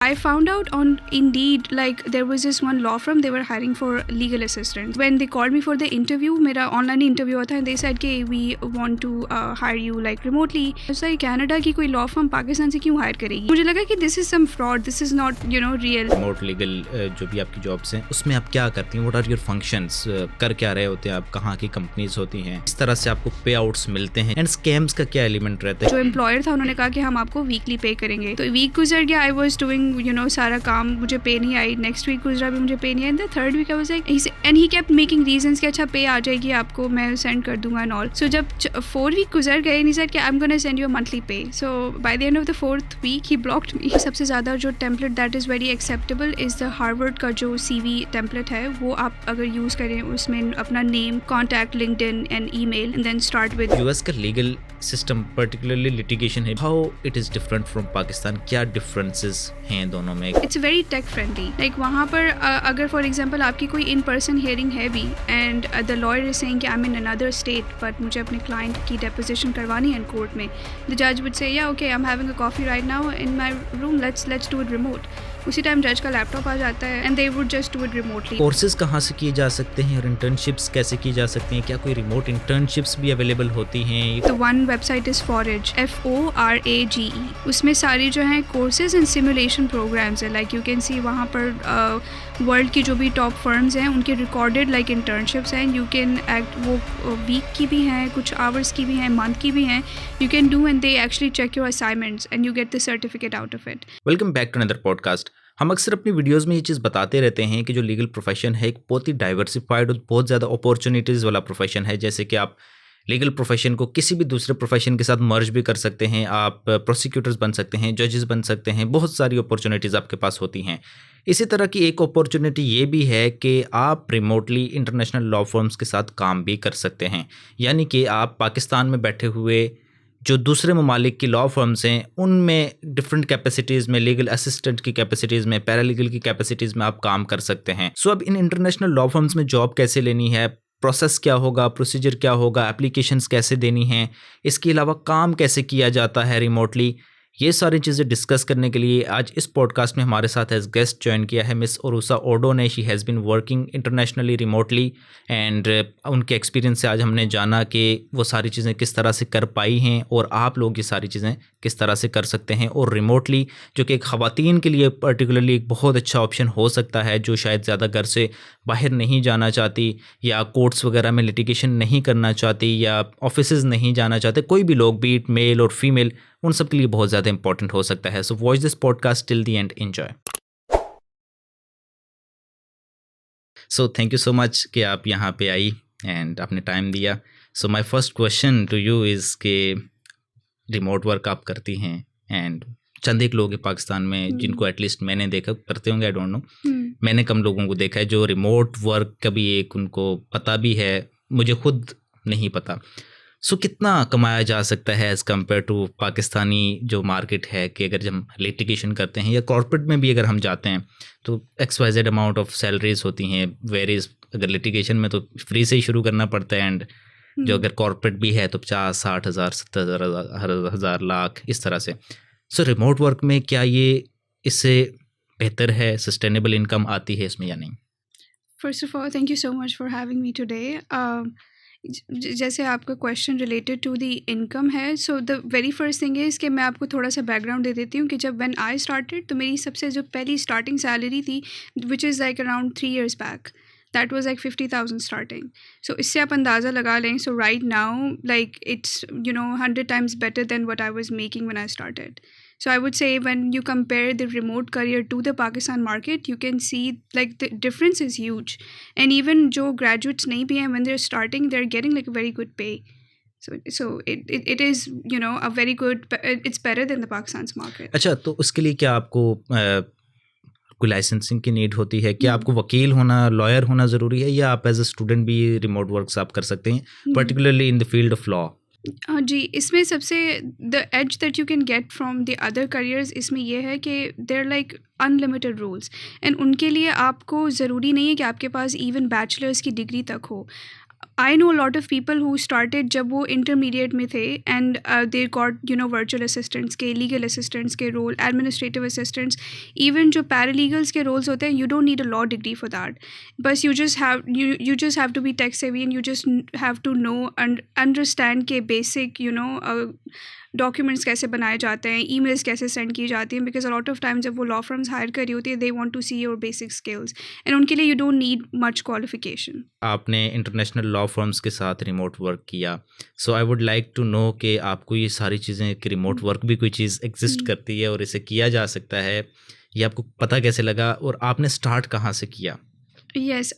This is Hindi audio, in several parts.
I found out on Indeed, like there was this one law firm, they were hiring for legal assistants. When they called me for the interview, मेरा online interview हुआ था, and they said कि we want to hire you like remotely. It's like Canada की कोई law firm पाकिस्तान से क्यों hire करेगी? मुझे लगा कि this is some fraud, this is not real. Remote legal जो भी आपकी jobs हैं, उसमें आप क्या करती हैं? What are your functions? कर क्या रहे होते हैं आप? कहाँ की companies होती हैं? इस तरह से आपको payouts मिलते हैं? And scams का क्या element रहता है? जो employer था उन्होंने कहा कि हम आपको weekly pay करेंगे. तो week गुजर गया, I was doing सारा काम, मुझे पे नहीं आई. नेक्स्ट वीक गुजरा भी, मुझे पे नहीं आई. The third week I was like, and he kept making reasons कि अच्छा पे आ जाएगी आपको, मैं सेंड कर दूंगा एंड ऑल. सो जब 4 वीक गुजर गए, ही सेड कि I am gonna send you a monthly pay. So by the end of the 4th week he blocked me. सबसे ज़्यादा जो template that is very acceptable is the Harvard का जो CV टेम्पलेट है, वो आप अगर यूज़ करें, उसमें अपना name, contact, LinkedIn and email, and then start with. US का लीगल सिस्टम पर्टिकुलरली लिटिगेशन है, how it is different from Pakistan? क्या डिफरेंसेस हैं दोनों में? It's very tech friendly. Like वहाँ पर अगर फॉर एग्जांपल आपकी कोई इन पर्सन हियरिंग है भी, and the lawyer is saying कि I am in another state but मुझे अपने क्लाइंट की डेपोजिशन करवानी है कोर्ट में, द जज would say yeah okay I am having a coffee right now in my room, let's do it remote. उसी टाइम जज का लैपटॉप आ जाता है and they would just do it remotely. Courses कहाँ से किए जा सकते हैं और इंटर्नशिप्स कैसे की जा सकती हैं? क्या कोई रिमोट इंटर्नशिप्स भी अवेलेबल होती हैं? तो one website is Forage, FORAGE. उसमें सारी जो हैं कोर्सेज एंड सिमुलेशन प्रोग्राम्स है. लाइक यू कैन सी वहाँ पर वर्ल्ड की जो भी टॉप फर्म्स हैं उनके रिकॉर्डेड लाइक इंटर्नशिप्स हैं. यू कैन एक्ट, वो वीक की भी हैं, कुछ आवर्स की भी हैं, मंथ की भी हैं. You can do and they actually check your assignments and you get the certificate out of it. Welcome back to another podcast. हम अक्सर अपनी वीडियोस में ये चीज़ बताते रहते हैं कि जो लीगल प्रोफेशन है एक बहुत ही डाइवर्सिफाइड और बहुत ज़्यादा अपॉर्चुनिटीज़ वाला प्रोफेशन है. जैसे कि आप लीगल प्रोफेशन को किसी भी दूसरे प्रोफेशन के साथ मर्ज भी कर सकते हैं, आप प्रोसिक्यूटर्स बन सकते हैं, जजेस बन सकते हैं, बहुत सारी अपॉर्चुनिटीज़ आपके पास होती हैं. इसी तरह की एक अपॉर्चुनिटी ये भी है कि आप रिमोटली इंटरनेशनल लॉ फर्म्स के साथ काम भी कर सकते हैं. यानी कि आप पाकिस्तान में बैठे हुए जो दूसरे ममालिक की लॉ फर्म्स हैं उनमें डिफरेंट कैपेसिटीज़ में, लीगल असिस्टेंट की कैपेसिटीज़ में, पैरालीगल की कैपेसिटीज़ में आप काम कर सकते हैं. सो अब इन इंटरनेशनल लॉ फर्म्स में जॉब कैसे लेनी है, प्रोसेस क्या होगा, प्रोसीजर क्या होगा, एप्लीकेशंस कैसे देनी हैं, इसके अलावा काम कैसे किया जाता है रिमोटली, ये सारी चीज़ें डिस्कस करने के लिए आज इस पॉडकास्ट में हमारे साथ एज गेस्ट ज्वाइन किया है मिस उरुसा ओडो ने. She has been working internationally remotely and उनके एक्सपीरियंस से आज हमने जाना कि वो सारी चीज़ें किस तरह से कर पाई हैं और आप लोग ये सारी चीज़ें किस तरह से कर सकते हैं. और रिमोटली जो कि एक ख़वातीन के लिए पर्टिकुलरली एक बहुत अच्छा ऑप्शन हो सकता है, जो शायद ज़्यादा घर से बाहर नहीं जाना चाहती या कोर्ट्स वगैरह में लिटिगेशन नहीं करना चाहती या ऑफिसेज़ नहीं जाना चाहते, कोई भी लोग, बीट मेल और फीमेल, उन सब के लिए बहुत ज़्यादा इंपॉर्टेंट हो सकता है. So watch this podcast till the end, enjoy. So thank you so much कि आप यहाँ पे आई एंड आपने टाइम दिया. So my first question to you is कि रिमोट वर्क आप करती हैं एंड चंद एक लोग हैं पाकिस्तान में जिनको एटलीस्ट मैंने देखा, करते होंगे, आई डोंट नो, मैंने कम लोगों को देखा है जो रिमोट वर्क का भी एक उनको पता भी है, मुझे खुद नहीं पता. सो कितना कमाया जा सकता है एज़ कम्पेयर टू पाकिस्तानी जो मार्केट है, कि अगर हम लिटिगेशन करते हैं या कॉर्पोरेट में भी अगर हम जाते हैं तो XYZ अमाउंट ऑफ सैलरीज होती हैं, वेरीज. अगर लिटिगेशन में तो फ्री से ही शुरू करना पड़ता है एंड जो अगर कॉर्पोरेट भी है तो 50-60 हज़ार, 70 हज़ार, लाख, इस तरह से. सो रिमोट वर्क में क्या ये इससे बेहतर है, सस्टेनेबल इनकम आती है इसमें या नहीं? First of all thank you so much for having me today. जैसे आपका question related to the income है, so the very first thing is कि मैं आपको थोड़ा सा बैकग्राउंड दे देती हूँ कि जब व्हेन आई स्टार्टेड तो मेरी सबसे जो पहली स्टार्टिंग सैलरी थी, which is like around 3 years back, that was like 50,000 starting. So इससे आप अंदाज़ा लगा लें. So right now like it's 100 times better than what I was making when I started. So I would say when you compare the remote career to the Pakistan market, you can see like the difference is huge. And even जो graduates नहीं भी हैं, when they're starting, they're getting like a very good pay. So it is a very good, it's better than the Pakistan's market. अच्छा, तो उसके लिए क्या आपको कोई लाइसेंसिंग की नीड होती है? क्या आपको वकील होना, लॉयर होना ज़रूरी है, या आप एज अ स्टूडेंट भी रिमोट वर्क्स आप कर सकते हैं, particularly in the field of law? जी, इसमें सबसे the edge that you can get from the other careers इसमें यह है कि there like unlimited rules, and उनके लिए आपको ज़रूरी नहीं है कि आपके पास इवन बैचलर्स की डिग्री तक हो. I know lot of people who started जब वो इंटरमीडिएट में थे and they got virtual assistants के, लीगल असिस्टेंट्स के रोल, एडमिनिस्ट्रेटिव असिस्टेंट्स, इवन जो पैरालीगल्स के रोल्स होते हैं, you don't need a law degree for that. बस you just have to be tech savvy and you just have to know and understand के बेसिक डॉक्यूमेंट्स कैसे बनाए जाते हैं, ईमेल्स कैसे सेंड की जाती हैं, because a lot of time जब वो लॉ फर्म्स हायर कर रही होती है, they want to see your basic skills and उनके लिए you don't need much qualification. आपने इंटरनेशनल लॉ फर्म्स के साथ रिमोट वर्क किया, so I would like to know कि आपको ये सारी चीज़ें कि रिमोट वर्क भी कोई चीज़ एग्जिस्ट करती है और इसे किया जा सकता है, ये आपको पता कैसे लगा और आपने स्टार्ट कहाँ से किया? Yes,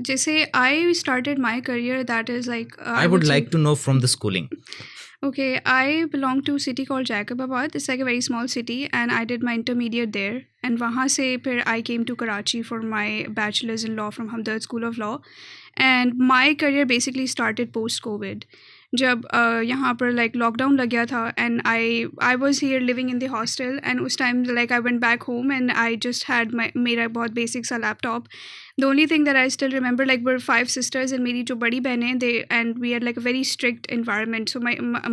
जैसे I started my career, that is like I would like to know from the schooling. Okay, I belong to a city called Jacobabad. It's like a very small city, and I did my intermediate there. And वहाँ से फिर I came to Karachi for my bachelor's in law from Hamdard School of Law. And my career basically started post-COVID. जब यहाँ पर like lockdown लग गया था, and I was here living in the hostel, and उस time like I went back home and I just had मेरा बहुत basic सा laptop. The only thing that I still remember, like, we're 5 sisters, and मेरी जो बड़ी बहन है, and we had like a very strict environment. So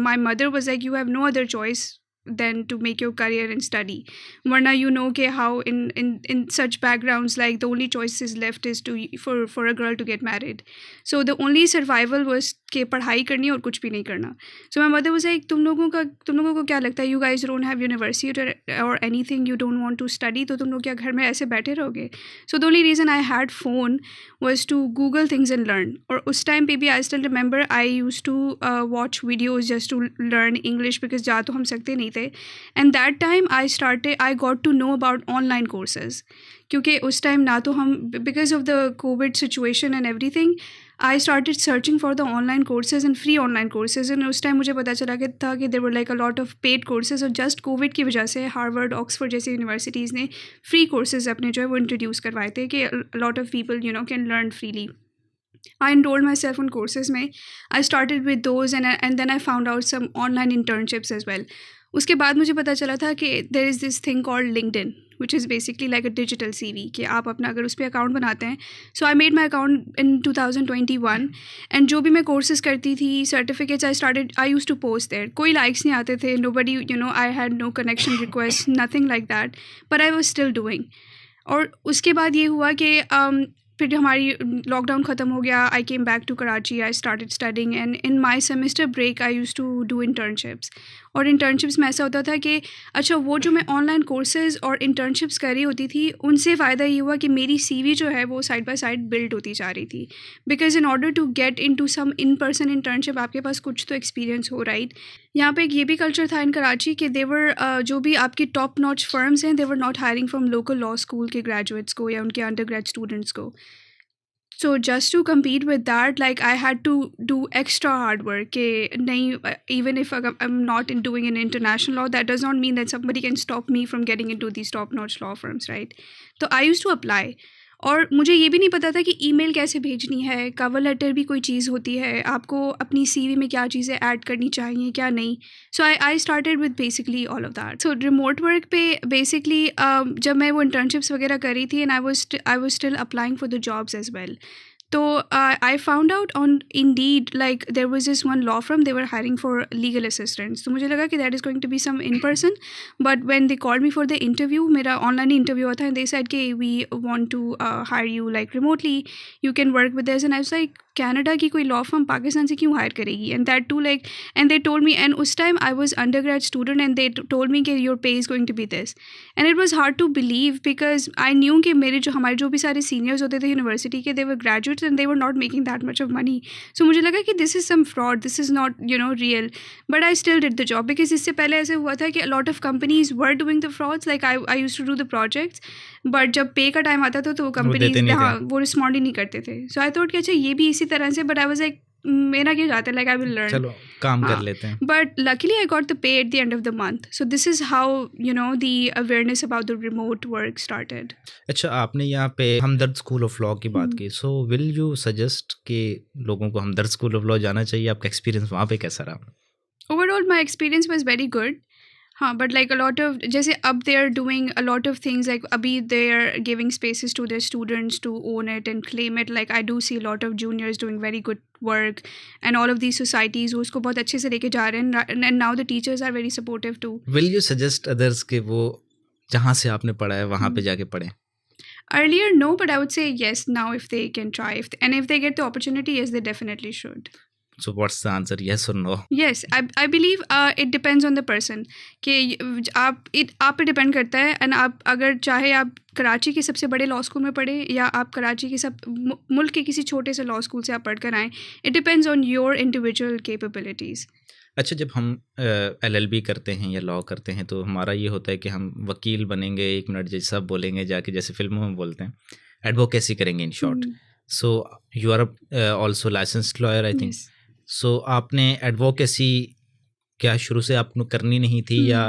my mother was like, you have no other choice than to make your career and study. Varna, you know ke how in such backgrounds, like, the only choices left is for a girl to get married. So the only survival was के पढ़ाई करनी और कुछ भी नहीं करना. So my mother was like, तुम लोगों को क्या लगता है, you guys don't have university or anything, you don't want to study, तो तुम लोग क्या घर में ऐसे बैठे रहोगे? So the only reason I had phone was to Google things and learn. और उस time पे भी I still remember I used to watch videos just to learn English, because जा तो हम सकते नहीं थे. And that time I got to know about online courses. क्योंकि उस टाइम ना तो हम, because of the COVID situation and everything, I started searching for the online courses and free online courses. And उस टाइम मुझे पता चला कि था कि there were like a lot of paid courses, और just COVID की वजह से हार्वर्ड, ऑक्सफोर्ड जैसी यूनिवर्सिटीज़ ने फ्री कोर्सेज अपने जो है वो इंट्रोड्यूस करवाए थे कि a lot of people can learn freely. I enrolled myself on courses में. I started with those, and then I found out some online internships as well. उसके बाद मुझे पता चला था कि there is this thing called LinkedIn, which is basically like a digital CV, कि आप अपना अगर उस पर अकाउंट बनाते हैं. So I made my account in 2021, and जो भी मैं कोर्सेज करती थी, certificates I used to post there. कोई likes नहीं आते थे, nobody, I had no connection requests, nothing like that, but I was still doing. और उसके बाद ये हुआ कि फिर हमारी लॉकडाउन ख़त्म हो गया. I came back to Karachi, I started studying, and in my semester break I use to do internships. और इंटर्नशिप्स में ऐसा होता था कि अच्छा, वो जो मैं ऑनलाइन कोर्सेज़ और इंटर्नशिप्स कर रही होती थी, उनसे फ़ायदा ये हुआ कि मेरी CV जो है वो साइड बाय साइड बिल्ड होती जा रही थी. Because in order to get into some in person internship, आपके पास कुछ तो एक्सपीरियंस हो, राइट. यहाँ पे एक ये भी कल्चर था इन कराची कि देवर जो भी आपकी टॉप नॉच फर्म्स हैं, they're not hiring from local law school के ग्रेजुएट्स को या उनके अंडर ग्रेड स्टूडेंट्स को. So just to compete with that, like, I had to do extra hard work. कि नहीं, even if I'm not doing an international law, that does not mean that somebody can stop me from getting into these top-notch law firms, right? So I used to apply. और मुझे ये भी नहीं पता था कि ईमेल कैसे भेजनी है, कवर लेटर भी कोई चीज़ होती है, आपको अपनी CV में क्या चीज़ें ऐड करनी चाहिए, क्या नहीं. So I started with basically all of that. So remote work पे बेसिकली जब मैं वो इंटर्नशिप्स वगैरह कर रही थी, and I was still applying for the jobs as well. तो I found out on Indeed, like, there was this one law firm, they were hiring for legal assistants. तो मुझे लगा कि that is going to be some in person, but when they called me for the interview, मेरा ऑनलाइन इंटरव्यू हुआ था, and they said कि we want to hire you like remotely, you can work with us. And I was like, Canada की कोई लॉ फर्म पाकिस्तान से क्यों हायर करेगी, and that too like, and they told me, and उस time I was undergrad student, and they told me कि your pay is going to be this. And it was hard to believe, because I knew कि हमारे जो भी सारे सीनियर्स होते थे यूनिवर्सिटी के, they were graduates and they were not making that much of money. So मुझे लगा कि this is some fraud, this is not real, but I still did the job. Because इससे पहले ऐसे हुआ था कि a lot of companies were doing the frauds, like I used to do the projects, but जब पे का टाइम आता था तो कंपनीज, हाँ, वो रिस्पॉन्ड ही नहीं करते थे. सो आई थॉट कि अच्छा ये भी इसी तरह से, बट आई वाज लाइक, मेरा क्या जाता है, लाइक आई विल लर्न, चलो काम कर लेते हैं. But luckily I got the pay at the end of the month. So this is how the awareness about the remote work started. अच्छा, आपने यहाँ पे हमदर्द स्कूल ऑफ लॉ की बात की, सो विल यू सजेस्ट कि लोगों को हमदर्द स्कूल ऑफ लॉ जाना चाहिए? आपका एक्सपीरियंस वहाँ पे कैसा रहा? Overall my experience was very good. हाँ, but like a lot of, जैसे अब they are doing a lot of things, like अभी they are giving spaces to their students to own it and claim it. Like I do see lot of juniors doing very good work and all of these societies वो उसको बहुत अच्छे से लेके जा रहे हैं, and now the teachers are very supportive too. Will you suggest others कि वो जहाँ से आपने पढ़ा है वहाँ पे जाके पढ़ें? Earlier, no, but I would say yes now if they can try. And if they get the opportunity, yes, they definitely should. So what's the answer, yes or no? Yes, I believe it depends on the person. कि आप पे डिपेंड करता है. एंड आप अगर चाहे आप कराची के सबसे बड़े लॉ स्कूल में पढ़ें या आप कराची के मुल्क के किसी छोटे से लॉ स्कूल से आप पढ़ कर आएँ, it depends on your individual capabilities. अच्छा, जब हम LLB करते हैं या लॉ करते हैं तो हमारा ये होता है कि हम वकील बनेंगे, 1 मिनट जज साहब बोलेंगे जाके, जैसे फिल्मों में बोलते हैं, एडवोकेसी करेंगे in short. So you are also licensed lawyer I think. So आपने एडवोकेसी क्या शुरू से आपको करनी नहीं थी या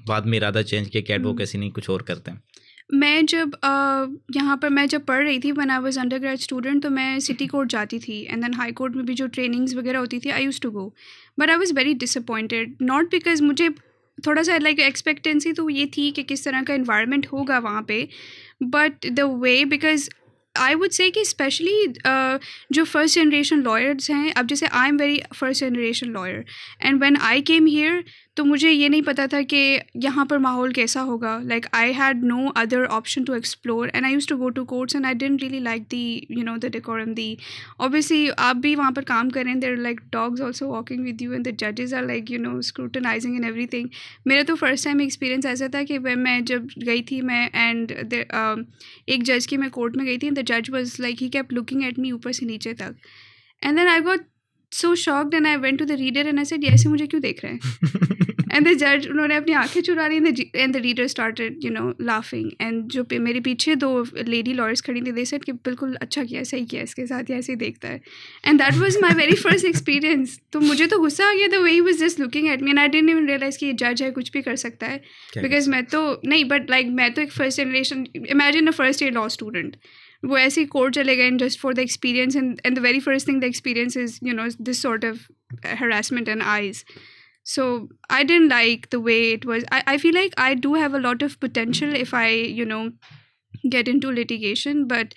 बाद में इरादा चेंज किया कि एडवोकेसी नहीं कुछ और करते हैं? मैं जब यहाँ पर मैं जब पढ़ रही थी, when I was undergrad student, तो मैं सिटी कोर्ट जाती थी एंड देन हाई कोर्ट में भी जो ट्रेनिंग्स वगैरह होती थी, I used to go. But I was very disappointed, not because मुझे थोड़ा सा लाइक एक्सपेक्टेंसी तो ये थी कि किस तरह का इन्वायरमेंट होगा वहाँ पे, but the way, because I would say कि स्पेशली जो फर्स्ट जनरेशन लॉयर्स हैं, अब जैसे I am very first generation lawyer and when I came here, तो मुझे ये नहीं पता था कि यहाँ पर माहौल कैसा होगा. Like I had no other option to explore and I used to go to courts and I didn't really like the decorum. Obviously आप भी वहाँ पर काम करें, there like dogs also walking with you and the जजेस are like scrutinising and everything. मेरा तो फर्स्ट टाइम एक्सपीरियंस ऐसा था कि मैं जब गई थी मैं एंड एक जज की मैं कोर्ट में गई थी, द जज was like he kept looking at me ऊपर से नीचे तक, and then I got so shocked and I went to the reader and I said, ये ऐसे मुझे क्यों देख रहे हैं? एंड द जज, उन्होंने अपनी आंखें चुरा ली and the reader started laughing. And जो मेरे पीछे 2 लेडी लॉयर्स खड़ी थी, दे सेड कि बिल्कुल अच्छा किया, सही किया, इसके साथ ये ऐसे ही देखता है. And that was my very first experience. तो मुझे तो गुस्सा आ गया, the way he was just looking at me and I didn't even realise कि ये जज है, कुछ भी कर सकता है. बिकॉज मैं तो नहीं, बट लाइक मैं तो एक first generation, imagine a first year law student, वो ऐसे ही कोर्ट चले गए just for the experience, and the very first thing the experience is this sort of harassment and eyes. So I didn't like the way it was. I feel like I do have a lot of potential if I get into litigation, but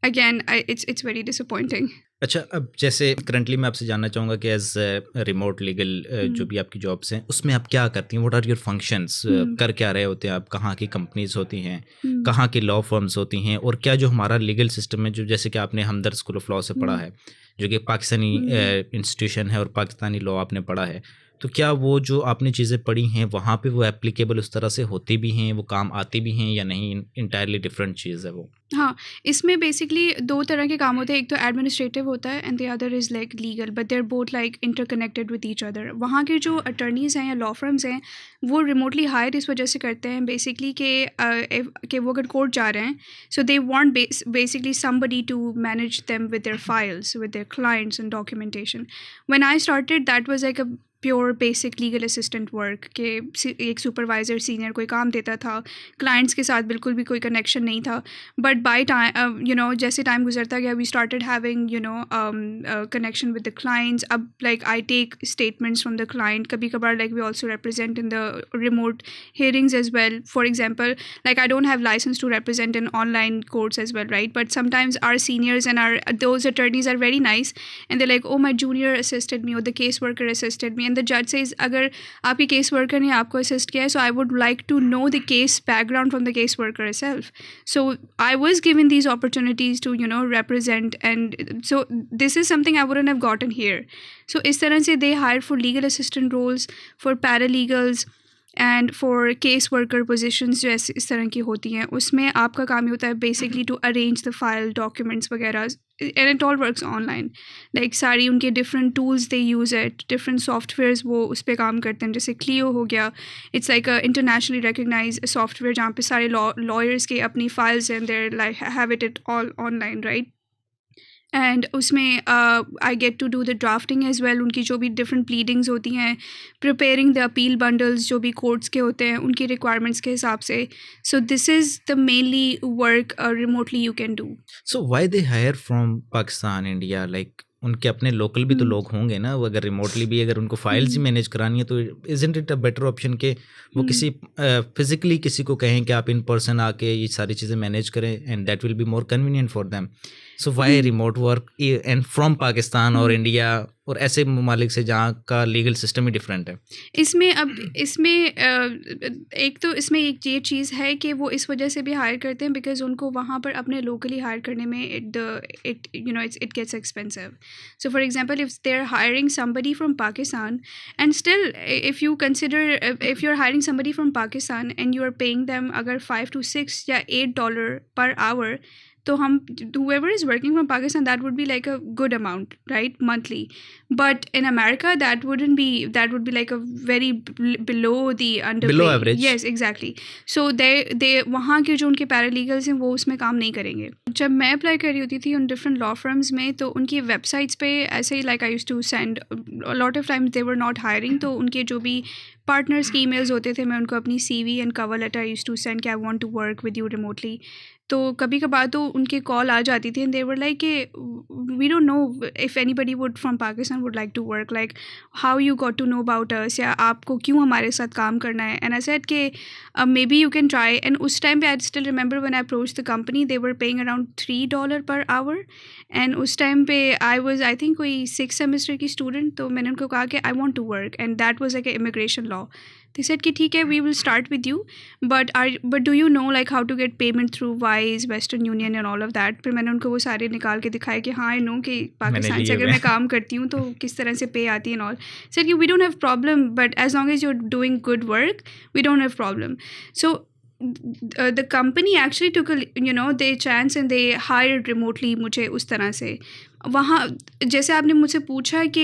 again it's very disappointing. अच्छा, अब जैसे करंटली मैं आपसे जानना चाहूँगा कि एज रिमोट लीगल जो भी आपकी जॉब्स हैं उसमें आप क्या करती हैं, व्हाट आर योर फंक्शंस, कर क्या रहे होते हैं आप, कहाँ की कंपनीज होती हैं, कहाँ की लॉ फर्म्स होती हैं, और क्या जो हमारा लीगल सिस्टम है, जो जैसे कि आपने हमदर्द स्कूल ऑफ लॉ से पढ़ा है जो कि पाकिस्तानी इंस्टीट्यूशन है और पाकिस्तानी लॉ आपने पढ़ा है, तो क्या वो जो आपने चीज़ें पढ़ी हैं वहाँ पे वो एप्लीकेबल उस तरह से होती भी हैं, वो काम आती भी हैं या नहीं, इंटायरली डिफरेंट चीज़ है वो? हाँ, इसमें बेसिकली 2 तरह के काम होते हैं. एक तो एडमिनिस्ट्रेटिव होता है and the other is like legal, but they are both like interconnected with each other. वहाँ के जो अटर्नीज़ हैं या लॉ फर्म्स हैं वो रिमोटली हायर इस वजह से करते हैं बेसिकली कि वो अगर कोर्ट जा रहे हैं, so they want basically somebody to manage them with their files, with their clients and documentation. When I started that was like a pure basic legal assistant work के एक सुपरवाइज़र सीनियर कोई काम देता था, क्लाइंट्स के साथ बिल्कुल भी कोई कनेक्शन नहीं था. बट बाय टाइम जैसे टाइम गुजरता गया we started having connection with the clients. अब like I take statements from the client, कभी कभार like we also represent in the remote hearings as well. For example, like I don't have license to represent in online courts as well, right? But sometimes our seniors and those attorneys are very nice and they're like, oh, my junior assisted me or the caseworker assisted me. And the judge says, अगर आपकी केस वर्कर ने आपको असिस्ट किया है, so I would like to know the case background from the case worker herself. So I was given these opportunities to represent, and so this is something I wouldn't have gotten here. So इस तरह से they hire for legal assistant roles, for paralegals and for case worker positions जो इस तरह की होती हैं, उसमें आपका काम ही होता है basically to arrange the file, documents वगैरह, and it all works online. Like सारी उनके different tools they use it, different softwares वो उस पर काम करते हैं. जैसे क्लियो हो गया, it's like a internationally recognise software जहाँ पे सारे लॉयर्स के अपनी फाइल्स हैं, they're like have it all online, right. And उसमें I get to do the drafting as well. उनकी जो भी डिफरेंट प्लीडिंग्स होती हैं, प्रिपेयरिंग द अपील बंडल्स जो भी कोर्ट्स के होते हैं उनकी रिक्वायरमेंट्स के हिसाब से. So this is the mainly work remotely you can do. So why they hire from Pakistan, India, like उनके अपने लोकल भी तो हम्म, लोग होंगे ना, वो अगर रिमोटली भी अगर उनको फाइल्स ही मैनेज करानी है तो isn't it a better option कि वो किसी फिजिकली किसी को कहें कि आप इन पर्सन आके ये सारी चीज़ें मैनेज करें, and that will be more convenient for them. So why remote work and from Pakistan और इंडिया और ऐसे ममालिक से जहाँ का लीगल सिस्टम ही डिफरेंट है? इसमें एक तो इसमें एक ये चीज़ है कि वो इस वजह से भी हायर करते हैं बिकॉज उनको वहाँ पर अपने लोकली हायर करने में it gets expensive. So for example if they are hiring somebody from Pakistan, and still if you consider if you're hiring somebody from Pakistan and you are paying them अगर 5 to 6 या $8 per hour, तो हम whoever is working from Pakistan, that would be like a good amount, right, monthly. But in America that would be like a very below the underpay. Below average. Yes, exactly. So they वहाँ के जो उनके पैरालीगल्स हैं वो उसमें काम नहीं करेंगे. जब मैं अप्लाई कर रही होती थी उन डिफरेंट लॉ फर्म्स में, तो उनकी वेबसाइट्स पे ऐसे ही like I used to send a lot of times they were not hiring, तो उनके जो भी पार्टनर्स के ईमेल्स होते थे मैं उनको अपनी CV and cover letter used to send कि I want to work with you remotely. तो कभी कभार तो उनके कॉल आ जाती थी and they were like we don't know if anybody would from Pakistan would like to work, like how you got to know about us, या आपको क्यों हमारे साथ काम करना है. एंड आई सेड कि may be you can try. And उस टाइम पे I still remember when I approach the company they were paying around $3 per hour. And उस टाइम पे आई थिंक कोई 6th सेमेस्टर की स्टूडेंट, तो मैंने उनको कहा कि I want to work, and that was like immigration law. They said कि ठीक है we will start with you, but do you know like how to get payment through Wise, Western Union and all of that. फिर मैंने उनको वो सारे निकाल के दिखाए कि हाँ I know कि पाकिस्तान से अगर मैं काम करती हूँ तो किस तरह से पे आती है and all. Said कि we don't have problem, but as long as you're doing good work we don't have problem. So the company actually took they chance and they hired remotely मुझे उस तरह से. वहाँ जैसे आपने मुझसे पूछा कि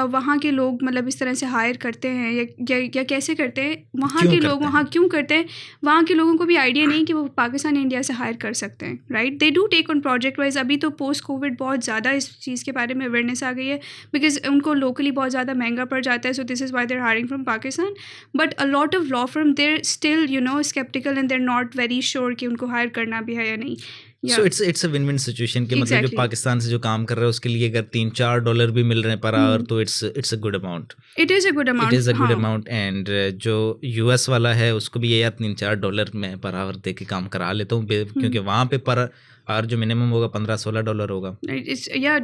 वहाँ के लोग मतलब इस तरह से हायर करते हैं या कैसे करते हैं, वहाँ के लोग वहाँ क्यों करते हैं, वहाँ के लोगों को भी आइडिया नहीं कि वो पाकिस्तान इंडिया से हायर कर सकते हैं, right. They do take on project wise. अभी तो पोस्ट कोविड बहुत ज़्यादा इस चीज़ के बारे में अवेयरनेस आ गई है बिकॉज उनको लोकली बहुत ज़्यादा महंगा पड़ जाता है. So this is why they're hiring from Pakistan. But a lot of law firm they're still sceptical and they're not very sure कि उनको हायर करना भी है या नहीं. So it's a win win situation कि मतलब जो पाकिस्तान से जो काम कर रहा है उसके लिए अगर $3-4 भी मिल रहे हैं पर आवर तो it's a good amount. It is a good amount. And जो US वाला है उसको भी ये यार $3-4 में पर आवर दे के काम करा लेता हूँ क्योंकि वहाँ पे पर आवर जो मिनिमम होगा $15-16 होगा.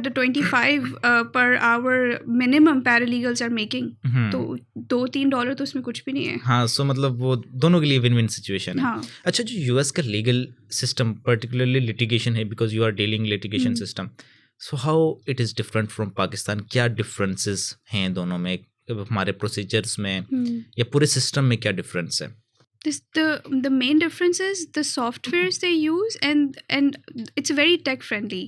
the 25 per hour minimum paralegals are making. तो $2-3 तो उसमें कुछ भी नहीं है. हाँ, सो मतलब वो दोनों के लिए विन विन सिचुएशन है. हाँ. अच्छा, जो US का लीगल सिस्टम पर्टिकुलरली लिटिगेशन है because you are dealing litigation system, so how it is different from Pakistan? क्या डिफरेंसेस हैं दोनों में, हमारे प्रोसीजर्स में या पूरे सिस्टम में क्या डिफरेंस है? The main difference is the softwares they use and it's very tech friendly.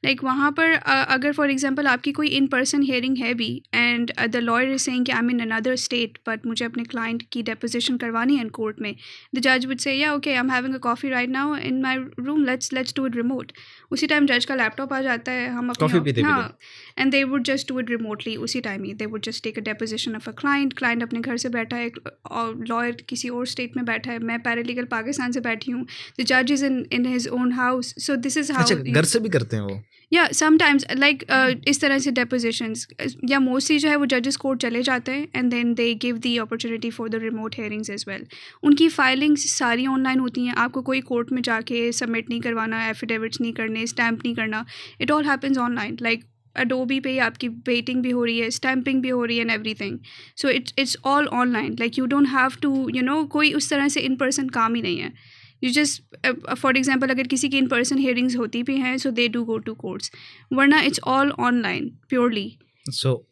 Like वहाँ पर अगर फॉर एग्जांपल आपकी कोई इन पर्सन हियरिंग है भी and the lawyer is saying कि I am in another state but मुझे अपने क्लाइंट की डेपोजिशन करवानी है इन कोर्ट में, द जज would say yeah okay I am having a coffee right now in my room, let's do it remote. उसी टाइम जज का लैपटॉप आ जाता है, हम अपनी हाँ, and they would just do it remotely. उसी टाइम ही they would just take a deposition of a client अपने घर से बैठा है और लॉयर किसी और स्टेट में बैठा है, मैं पैरालीगल पाकिस्तान से बैठी हूँ, द जज is in his own house. So this is how. घर से भी करते हैं वो? या समटाइम्स लाइक इस तरह से डेपोजिशंस या मोस्टली जो है वो जजेस कोर्ट चले जाते हैं and then they give the opportunity for the remote hearings as well. उनकी फाइलिंग्स सारी ऑनलाइन होती हैं, आपको कोई कोर्ट में जाके सबमिट नहीं करवाना, एफिडेविट्स नहीं करने, स्टैम्प नहीं करना. It all happens online. Like Adobe पे आपकी वेटिंग भी हो रही है, स्टैम्पिंग भी हो रही है and everything. So it's all online. Like you don't have to कोई उस तरह से इन पर्सन काम ही नहीं है. यू जस्ट फॉर एग्जाम्पल अगर किसी की इन पर्सन हियरिंग्स होती भी हैं so they do go to courts, वरना it's all online purely. So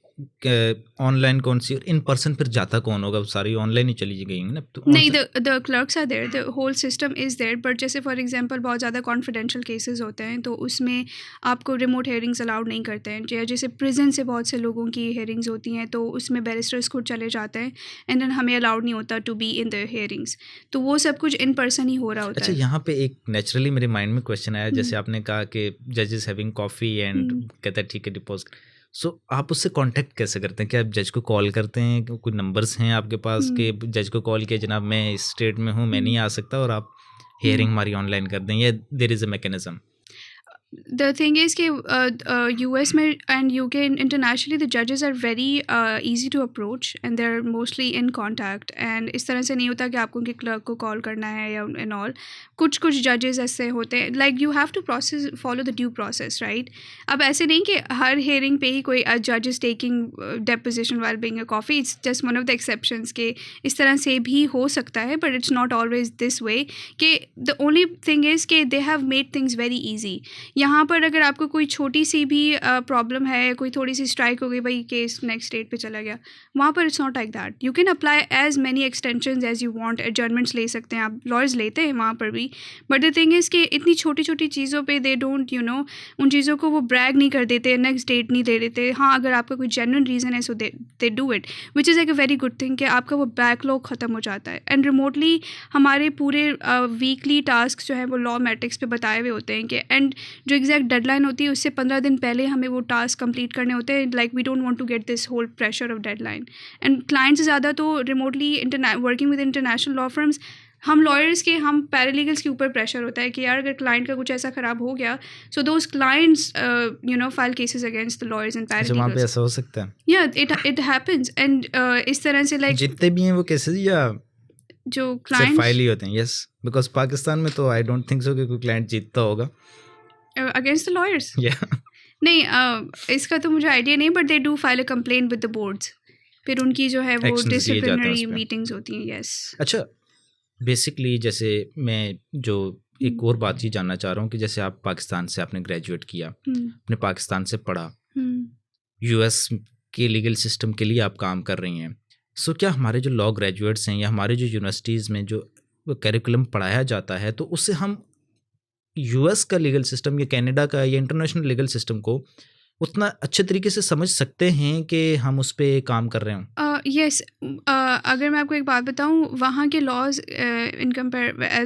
online कौन सी, इन पर्सन फिर जाता कौन होगा? सारी ऑनलाइन ही चली गई ना? तो नहीं, the clerks are there, the whole system is there. But जैसे फॉर एग्जांपल बहुत ज़्यादा कॉन्फिडेंशियल केसेस होते हैं तो उसमें आपको रिमोट हेयरिंग्स अलाउड नहीं करते हैं. जैसे प्रिजन से बहुत से लोगों की हेयरिंग्स होती हैं तो उसमें बैरिस्टर्स खुद चले जाते हैं एंड देन हमें अलाउड नहीं होता to be in the hearings. तो वो सब कुछ इन पर्सन ही हो रहा होता है. अच्छा, यहाँ पे एक नेचुरली मेरे माइंड में क्वेश्चन आया, जैसे आपने कहा कि जजेस हैविंग कॉफ़ी एंड कहता है ठीक है डिपोजिट. सो आप उससे कांटेक्ट कैसे करते हैं? क्या आप जज को कॉल करते हैं? कोई नंबर्स हैं आपके पास कि जज को कॉल किया जनाब मैं इस स्टेट में हूँ, मैं नहीं आ सकता और आप हियरिंग हमारी ऑनलाइन कर दें, या there is a mechanism? The thing is कि US में and UK internationally the judges are very easy to approach and they're mostly in contact and इस तरह से नहीं होता कि आपको उनके क्लर्क को कॉल करना है या and all. कुछ जजेस ऐसे होते हैं like you have to follow the due process, right? अब ऐसे नहीं कि हर hearing पे ही कोई judge is taking deposition while being a coffee. It's just one of the exceptions कि इस तरह से भी हो सकता है but it's not always this way कि the only thing is कि they have made things very easy. यहाँ पर अगर आपको कोई छोटी सी भी प्रॉब्लम है, कोई थोड़ी सी स्ट्राइक हो गई, भाई केस नेक्स्ट स्टेट पे चला गया, वहाँ पर it's not like that. You can apply as many extensions as you want, adjournments ले सकते हैं आप, लॉयर्स लेते हैं वहाँ पर भी. बट द थिंग इज़ कि इतनी छोटी छोटी चीज़ों पे दे डोंट उन चीज़ों को वो ब्रैग नहीं कर देते, नेक्स्ट डेट नहीं दे देते. हाँ, अगर आपका कोई जेन्युइन रीज़न है so they do it, which is like a very good thing कि आपका वो बैकलॉग ख़त्म हो जाता है. एंड रिमोटली हमारे पूरे वीकली टास्क जो है वो लॉ मैट्रिक्स पे बताए हुए होते हैं कि एंड जो एग्जैक्ट डेडलाइन होती है उससे 15 दिन पहले हमें वो टास्क कंप्लीट करने होते हैं. Like we don't want to get this whole pressure of deadline. And clients ज़्यादा तो remotely working with international law firms, हम लॉयर्स के, हम पैरालीगल्स के ऊपर प्रेशर होता है कि यार अगर क्लाइंट का कुछ ऐसा ख़राब हो गया so those clients file cases against the lawyers and पैरालीगल्स. वहाँ पे ऐसा हो सकता है? या इट हैपेंस. एंड इस तरह से लाइक जितने भी हैं वो केसेस या जो क्लाइंट्स फाइल ही होते हैं? यस, बिकॉज पाकिस्तान में तो आई डोंट थिंक सो कि कोई क्लाइंट जीतता होगा अगेंस्ट द लॉयर्स. या नहीं, इसका तो मुझे आइडिया नहीं, but they do file a complaint with the boards. फिर उनकी जो है वो Actions लिए जाता है डिसिप्लिनरी उसपे. मीटिंग्स होती हैं. यस. अच्छा, बेसिकली जैसे मैं जो एक और बात ये जानना चाह रहा हूँ कि जैसे आप पाकिस्तान से आपने ग्रेजुएट किया, अपने पाकिस्तान से पढ़ा, यूएस के लीगल सिस्टम के लिए आप काम कर रही हैं. सो क्या हमारे जो लॉ ग्रेजुएट्स हैं या हमारे जो यूनिवर्सिटीज़ में जो करिकुलम पढ़ाया जाता है तो उससे हम यूएस का लीगल सिस्टम या कनाडा का या इंटरनेशनल लीगल सिस्टम को उतना अच्छे तरीके से समझ सकते हैं कि हम उस पर काम कर रहे हों? यस. अगर मैं आपको एक बात बताऊं, वहाँ के laws in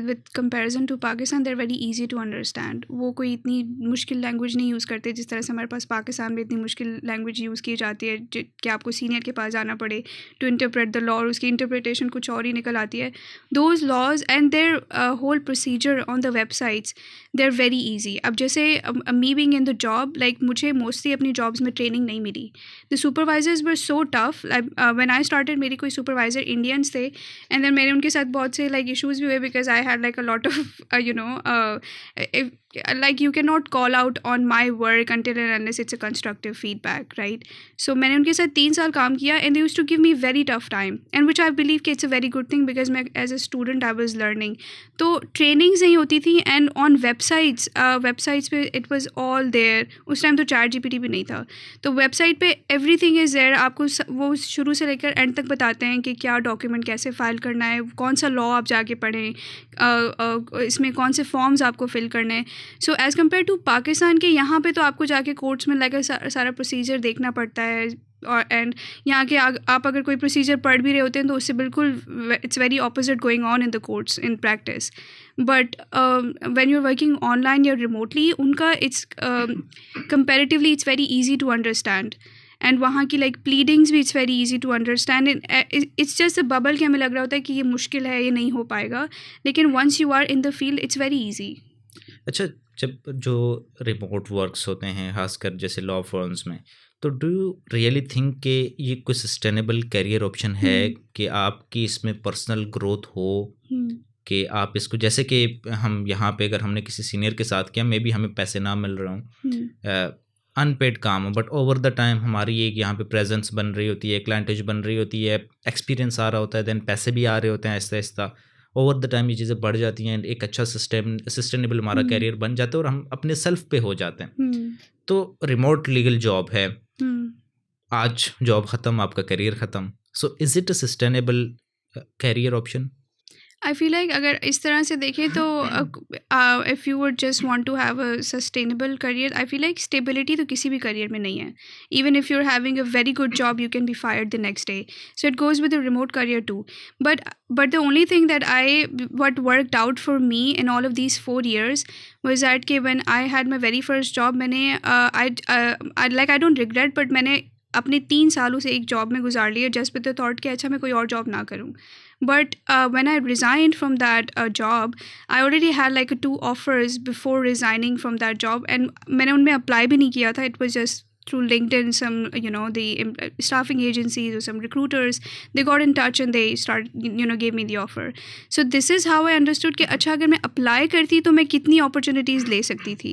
with comparison to Pakistan they are very easy to understand. वो कोई इतनी मुश्किल लैंग्वेज नहीं यूज़ करते जिस तरह से हमारे पास पाकिस्तान में इतनी मुश्किल लैंग्वेज यूज़ की जाती है कि आपको सीनियर के पास जाना पड़े टू इंटरप्रेट द लॉ और उसकी इंटरप्रिटेशन कुछ और ही निकल आती है. Those laws and their whole procedure on the websites they are very easy. अब जैसे me being in the job, like मुझे मोस्टली अपनी जॉब्स में ट्रेनिंग नहीं मिली. The supervisors were so tough. When I started, मेरी कोई सुपरवाइजर इंडियंस थे एंड देन मैंने उनके साथ बहुत से लाइक इश्यूज़ भी हुए because I had like a lot of like you cannot call out on my work until and unless it's a constructive feedback, right? So मैंने उनके साथ 3 साल काम किया and they used to give me very tough time and which I believe कि it's a very good thing because मैं as a student I was learning. तो trainings नहीं होती थी and on websites पे it was all there. उस टाइम तो ChatGPT भी नहीं था, तो वेबसाइट पे everything is there. आपको वो शुरू से लेकर एंड तक बताते हैं कि क्या डॉक्यूमेंट कैसे फाइल करना है, कौन सा लॉ आप जाके पढ़ें, इसमें कौन से फॉर्म्स आपको फिल करने हैं. So as compare to Pakistan के यहाँ पे तो आपको जाके कोर्ट्स में लाइक सारा प्रोसीजर देखना पड़ता है. और एंड यहाँ के आप अगर कोई प्रोसीजर पढ़ भी रहे होते हैं तो उससे बिल्कुल it's very opposite going on in the courts in practice. But when you are working online या रिमोटली, उनका it's comparatively it's very easy to understand. And वहाँ की लाइक प्लीडिंग्स भी it's very easy to understand. It's just a bubble कि हमें लग रहा होता है कि ये मुश्किल है, ये नहीं हो पाएगा, लेकिन once you are in the field it's very easy. अच्छा, जब जो रिमोट वर्क्स होते हैं खासकर जैसे लॉ फर्म्स में, तो डू यू रियली थिंक कि ये कोई सस्टेनेबल करियर ऑप्शन है कि आपकी इसमें पर्सनल ग्रोथ हो, कि आप इसको जैसे कि हम यहाँ पे अगर हमने किसी सीनियर के साथ किया, मे बी हमें पैसे ना मिल रहा हूँ, अनपेड काम हो, बट ओवर द टाइम हमारी एक यहाँ पे प्रेजेंस बन रही होती है, क्लाइंटेज बन रही होती है, एक्सपीरियंस आ रहा होता है, देन पैसे भी आ रहे होते हैं Aahista Aahista. Over the time ये चीज़ें बढ़ जाती हैं, एक अच्छा सस्टेनेबल हमारा कैरियर बन जाता है और हम अपने सेल्फ पे हो जाते हैं. तो रिमोट लीगल जॉब है, आज जॉब ख़त्म, आपका करियर ख़त्म. So is it a sustainable career option? I feel like अगर इस तरह से देखें तो if you would just want to have a sustainable career, I feel like stability तो किसी भी करियर में नहीं है. Even if you are having a very good job you can be fired the next day. So it goes with the remote career too. But the only thing that what worked out for me in all of these 4 years was that कि when I had my very first job, मैंने I don't regret, but मैंने अपने 3 सालों से एक जॉब में गुजार लिया जस्ट विद द थॉट कि अच्छा मैं कोई और जॉब ना करूँ. But when I resigned from that job, I already had like 2 offers before resigning from that job, and मैंने उनमें apply भी नहीं किया था. It was just through LinkedIn, some the staffing agencies or some recruiters, they got in touch and they started gave me the offer. So this is how I understood कि अच्छा अगर मैं apply करती तो मैं कितनी opportunities ले सकती थी.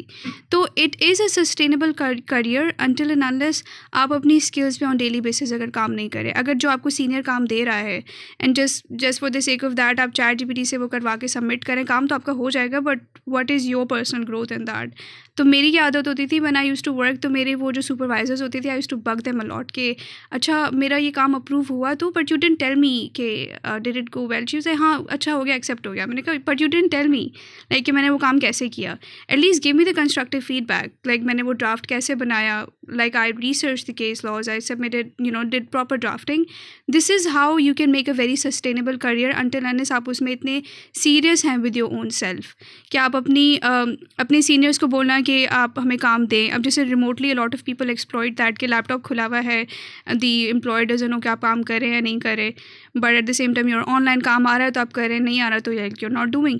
तो it is a sustainable career until and unless आप अपनी skills पे on daily basis अगर काम नहीं करें. अगर जो आपको senior काम दे रहा है and just for the sake of that आप ChatGPT से वो करवा के submit करें, काम तो आपका हो जाएगा, but what is your personal growth in that? तो मेरी क्या आदत होती थी when I used to work, तो मेरे वो जो सुपरवाइजर्स होते थे, I used to bug them a lot कि अच्छा मेरा ये काम अप्रूव हुआ तो but you didn't tell me कि did it go well? She was like हाँ अच्छा हो गया, एक्सेप्ट हो गया. मैंने कहा but you didn't tell me like कि मैंने वो काम कैसे किया. At least give me the constructive feedback, like मैंने वो ड्राफ्ट कैसे बनाया, like I researched the case laws, I submitted did proper drafting. This is how you can make a very sustainable career until unless आप उसमें इतने serious हैं with your own self कि आप अपने सीनियर्स को बोलना कि आप हमें काम दें. अब जैसे remotely a lot of people exploit that कि लैपटॉप खुला हुआ है, दी एम्प्लॉय डजंट नो कि आप काम करें या नहीं करें, but at the same time your online काम आ रहा है तो आप करें, नहीं आ रहा तो you're not doing.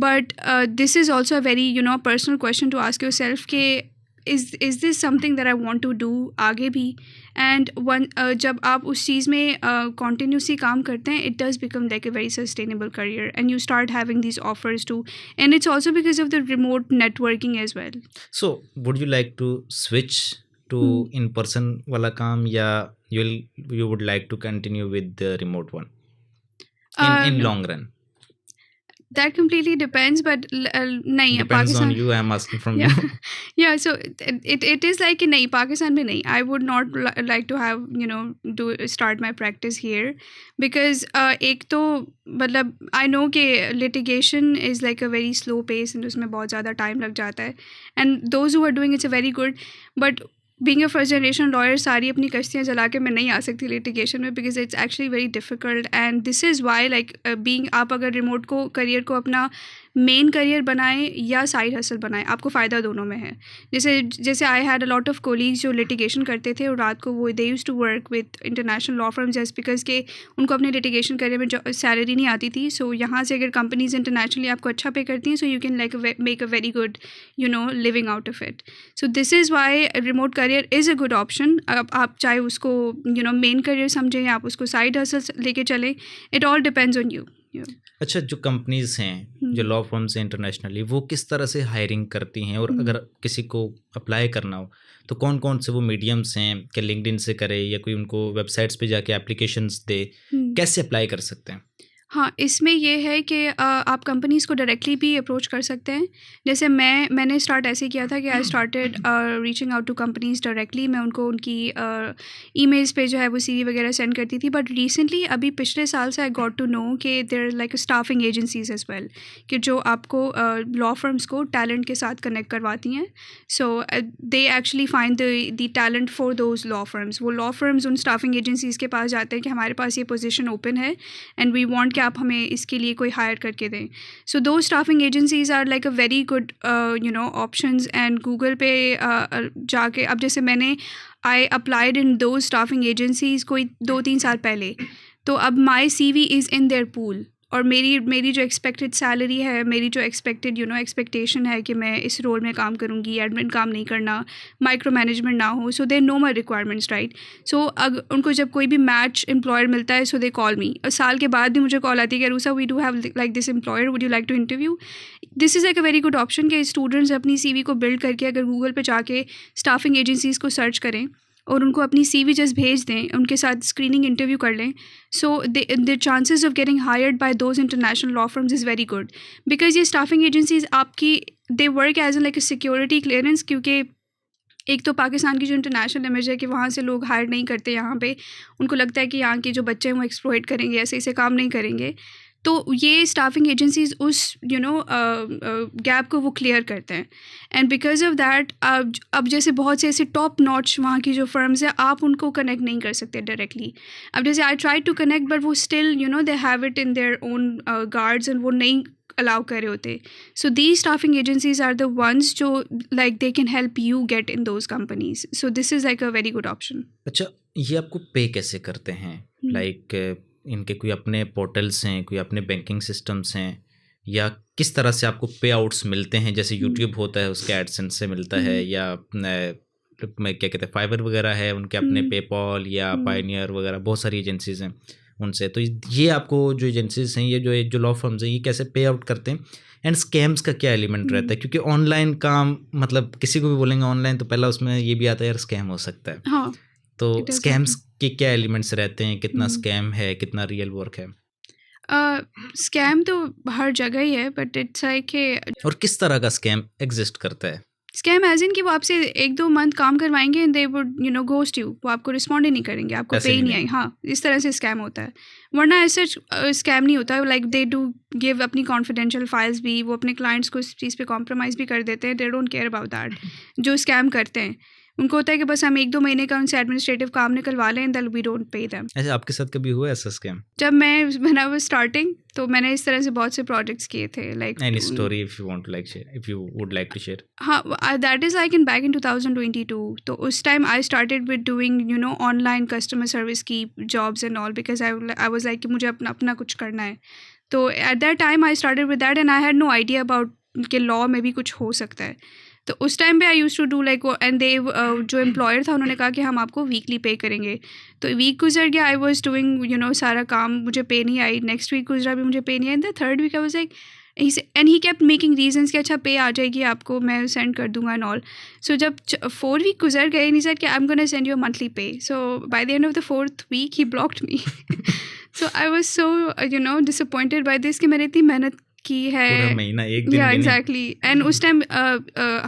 But this is also a very personal question to ask yourself कि is this something that I want to do आगे भी. एंड जब आप उस चीज़ में कॉन्टीन्यूसली काम करते हैं, it does become like a very sustainable career and you start having these offers too, and it's also because of the remote networking as well. So would you like to switch to in person वाला काम या you would like to continue with the remote one in long run? That completely depends, but नहीं Depends Pakistan, on you. I'm asking from yeah. you. Yeah, so it is like कि नहीं, पाकिस्तान में नहीं. I would not like to have start my practice here because एक तो मतलब I know कि litigation is like a very slow pace and उसमें बहुत ज़्यादा time लग जाता है, and those who are doing it's a very good, but being a first generation lawyer सारी अपनी कश्तियाँ जला के मैं नहीं आ सकती litigation में because it's actually very difficult. And this is why like being आप अगर remote को career को अपना मेन करियर बनाएं या साइड हसल बनाएं, आपको फ़ायदा दोनों में है. जैसे I had a lot of colleagues जो लिटिगेशन करते थे और रात को वो they used to work with international law firm just because के उनको अपने लिटिगेशन करियर में सैलरी नहीं आती थी. सो यहाँ से अगर कंपनीज इंटरनेशनली आपको अच्छा पे करती हैं, so you can like make a very good living out of it. So this is Y remote career is a good option. आप चाहे उसको मेन करियर समझें या आप उसको साइड हसल लेके चलें, it all depends on you. अच्छा, जो कंपनीज हैं, जो लॉ फर्म्स हैं इंटरनेशनली, वो किस तरह से हायरिंग करती हैं, और अगर किसी को अप्लाई करना हो तो कौन कौन से वो मीडियम्स हैं कि लिंक्डइन से करे या कोई उनको वेबसाइट्स पे जाके एप्लीकेशंस दे, कैसे अप्लाई कर सकते हैं? हाँ, इसमें ये है कि आप कंपनीज़ को डायरेक्टली भी अप्रोच कर सकते हैं. जैसे मैंने स्टार्ट ऐसे किया था कि I started reaching out to companies directly. मैं उनको उनकी ईमेल्स पे जो है वो सीवी वगैरह सेंड करती थी. बट रिसेंटली अभी पिछले साल से आई गॉट टू नो कि there like staffing agencies as well कि जो आपको लॉ फर्म्स को टैलेंट के साथ कनेक्ट करवाती हैं. So they actually find the talent for those law firms. वो लॉ फर्म्स उन स्टाफिंग एजेंसीज़ के पास जाते हैं कि हमारे पास ये पोजीशन ओपन है एंड वी वांट कि आप हमें इसके लिए कोई हायर करके दें. So those staffing agencies are like a very good options. And Google पे जाके अब जैसे मैंने आई अप्लाइड इन दो स्टाफिंग एजेंसीज कोई 2-3 साल पहले, तो अब माई CV is in their pool. और मेरी जो एक्सपेक्टेड सैलरी है, मेरी जो एक्सपेक्टेड एक्सपेक्टेशन है कि मैं इस रोल में काम करूँगी, एडमिन काम नहीं करना, माइक्रो मैनेजमेंट ना हो. So they know my requirements, right. सो उनको जब कोई भी मैच एम्प्लॉयर मिलता है, सो दे कॉल मी. साल के बाद भी मुझे कॉल आती है कि Arusa we do have like this employer, would you like to interview. This is like a very good option कि स्टूडेंट्स अपनी CV को बिल्ड करके अगर गूगल पे जाके स्टाफिंग एजेंसीज़ को सर्च करें और उनको अपनी CV जस्ट भेज दें, उनके साथ स्क्रीनिंग इंटरव्यू कर लें. So the chances of getting hired by those international law firms is very good because ये स्टाफिंग एजेंसीज आपकी they work as like a security clearance. क्योंकि एक तो पाकिस्तान की जो इंटरनेशनल इमेज है कि वहाँ से लोग हायर नहीं करते यहाँ पे, उनको लगता है कि यहाँ के जो बच्चे हैं वो एक्सप्लॉइट करेंगे, ऐसे काम नहीं करेंगे. तो ये स्टाफिंग एजेंसीज उस गैप को वो क्लियर करते हैं. एंड बिकॉज ऑफ दैट अब जैसे बहुत से ऐसे टॉप नॉच वहाँ की जो फर्म्स हैं, आप उनको कनेक्ट नहीं कर सकते डायरेक्टली. अब जैसे I try to connect but वो still they have it in their own guards and वो नहीं अलाउ कर रहे होते. So the staffing agencies are the ones जो like they can help you get in those companies. So this is like a very good option. अच्छा, ये आपको पे कैसे करते हैं? लाइक इनके कोई अपने पोर्टल्स हैं, कोई अपने बैंकिंग सिस्टम्स हैं, या किस तरह से आपको पे आउट्स मिलते हैं? जैसे यूट्यूब होता है उसके एडसेंस से मिलता है, या मैं क्या कहते हैं फाइवर वगैरह है उनके अपने पेपॉल या पायनियर वगैरह बहुत सारी एजेंसीज हैं उनसे। तो ये आपको जो एजेंसीज हैं, ये जो लॉ फर्म्स हैं, ये कैसे पे आउट करते हैं? एंड स्कैम्स का क्या एलिमेंट रहता है? क्योंकि ऑनलाइन काम मतलब किसी को भी बोलेंगे ऑनलाइन तो पहला उसमें ये भी आता है यार स्कैम हो सकता है। हाँ, तो स्कैम्स के क्या एलिमेंट्स रहते हैं? कितना स्कैम है, कितना रियल वर्क है? स्कैम तो हर जगह ही है, बट इट्स लाइक और किस तरह का स्कैम एग्जिस्ट करता है? स्कैम एज इन कि वो आपसे 1-2 मंथ काम करवाएंगे and they would ghost you, वो आपको रिस्पॉन्ड ही नहीं करेंगे, आपको पे ही नहीं आएंगे। हाँ, इस तरह से स्कैम होता है, वरना ऐसे स्कैम नहीं होता। लाइक दे डू गिव अपनी कॉन्फिडेंशियल फाइल्स भी, वो अपने क्लाइंट्स को इस चीज़ पे कॉम्प्रोमाइज़ भी कर देते हैं। They don't care about that. जो स्कैम करते हैं उनको होता है कि बस हम 1-2 महीने का उनसे एडमिनिस्ट्रेटिव काम निकलवा लें, that we don't pay them. ऐसे आपके साथ कभी हुआ ऐसा स्कैम? जब मैं व्हेन आई वाज स्टार्टिंग, तो मैंने इस तरह से बहुत से प्रोजेक्ट्स किए थे। Like any story if you want like share, if you would like to share? हाँ, that is like in back in 2022। तो उस time I started with doing online customer service की jobs and all, because I was like कि मुझे अपना कुछ करना है। तो at that time I started with that and I had no idea about कि लॉ में भी कुछ हो सकता है। तो उस टाइम पे I use to do like, and they जो एम्प्लॉयर था उन्होंने कहा कि हम आपको वीकली पे करेंगे। तो वीक गुजर गया, आई वाज डूइंग सारा काम, मुझे पे नहीं आई। नेक्स्ट वीक गुजरा भी, मुझे पे नहीं आई। The third week I was like, and he kept making reasons कि अच्छा पे आ जाएगी आपको, मैं सेंड कर दूंगा एंड ऑल। सो जब 4 वीक गुजर गए, ही सेड कि I am gonna send you a monthly pay. So by the end of the 4th week he blocked me. So I was so disappointed by this कि मैंने इतनी मेहनत की है, पूरा महीना, एक दिन या भी नहीं। एग्जैक्टली। एंड उस टाइम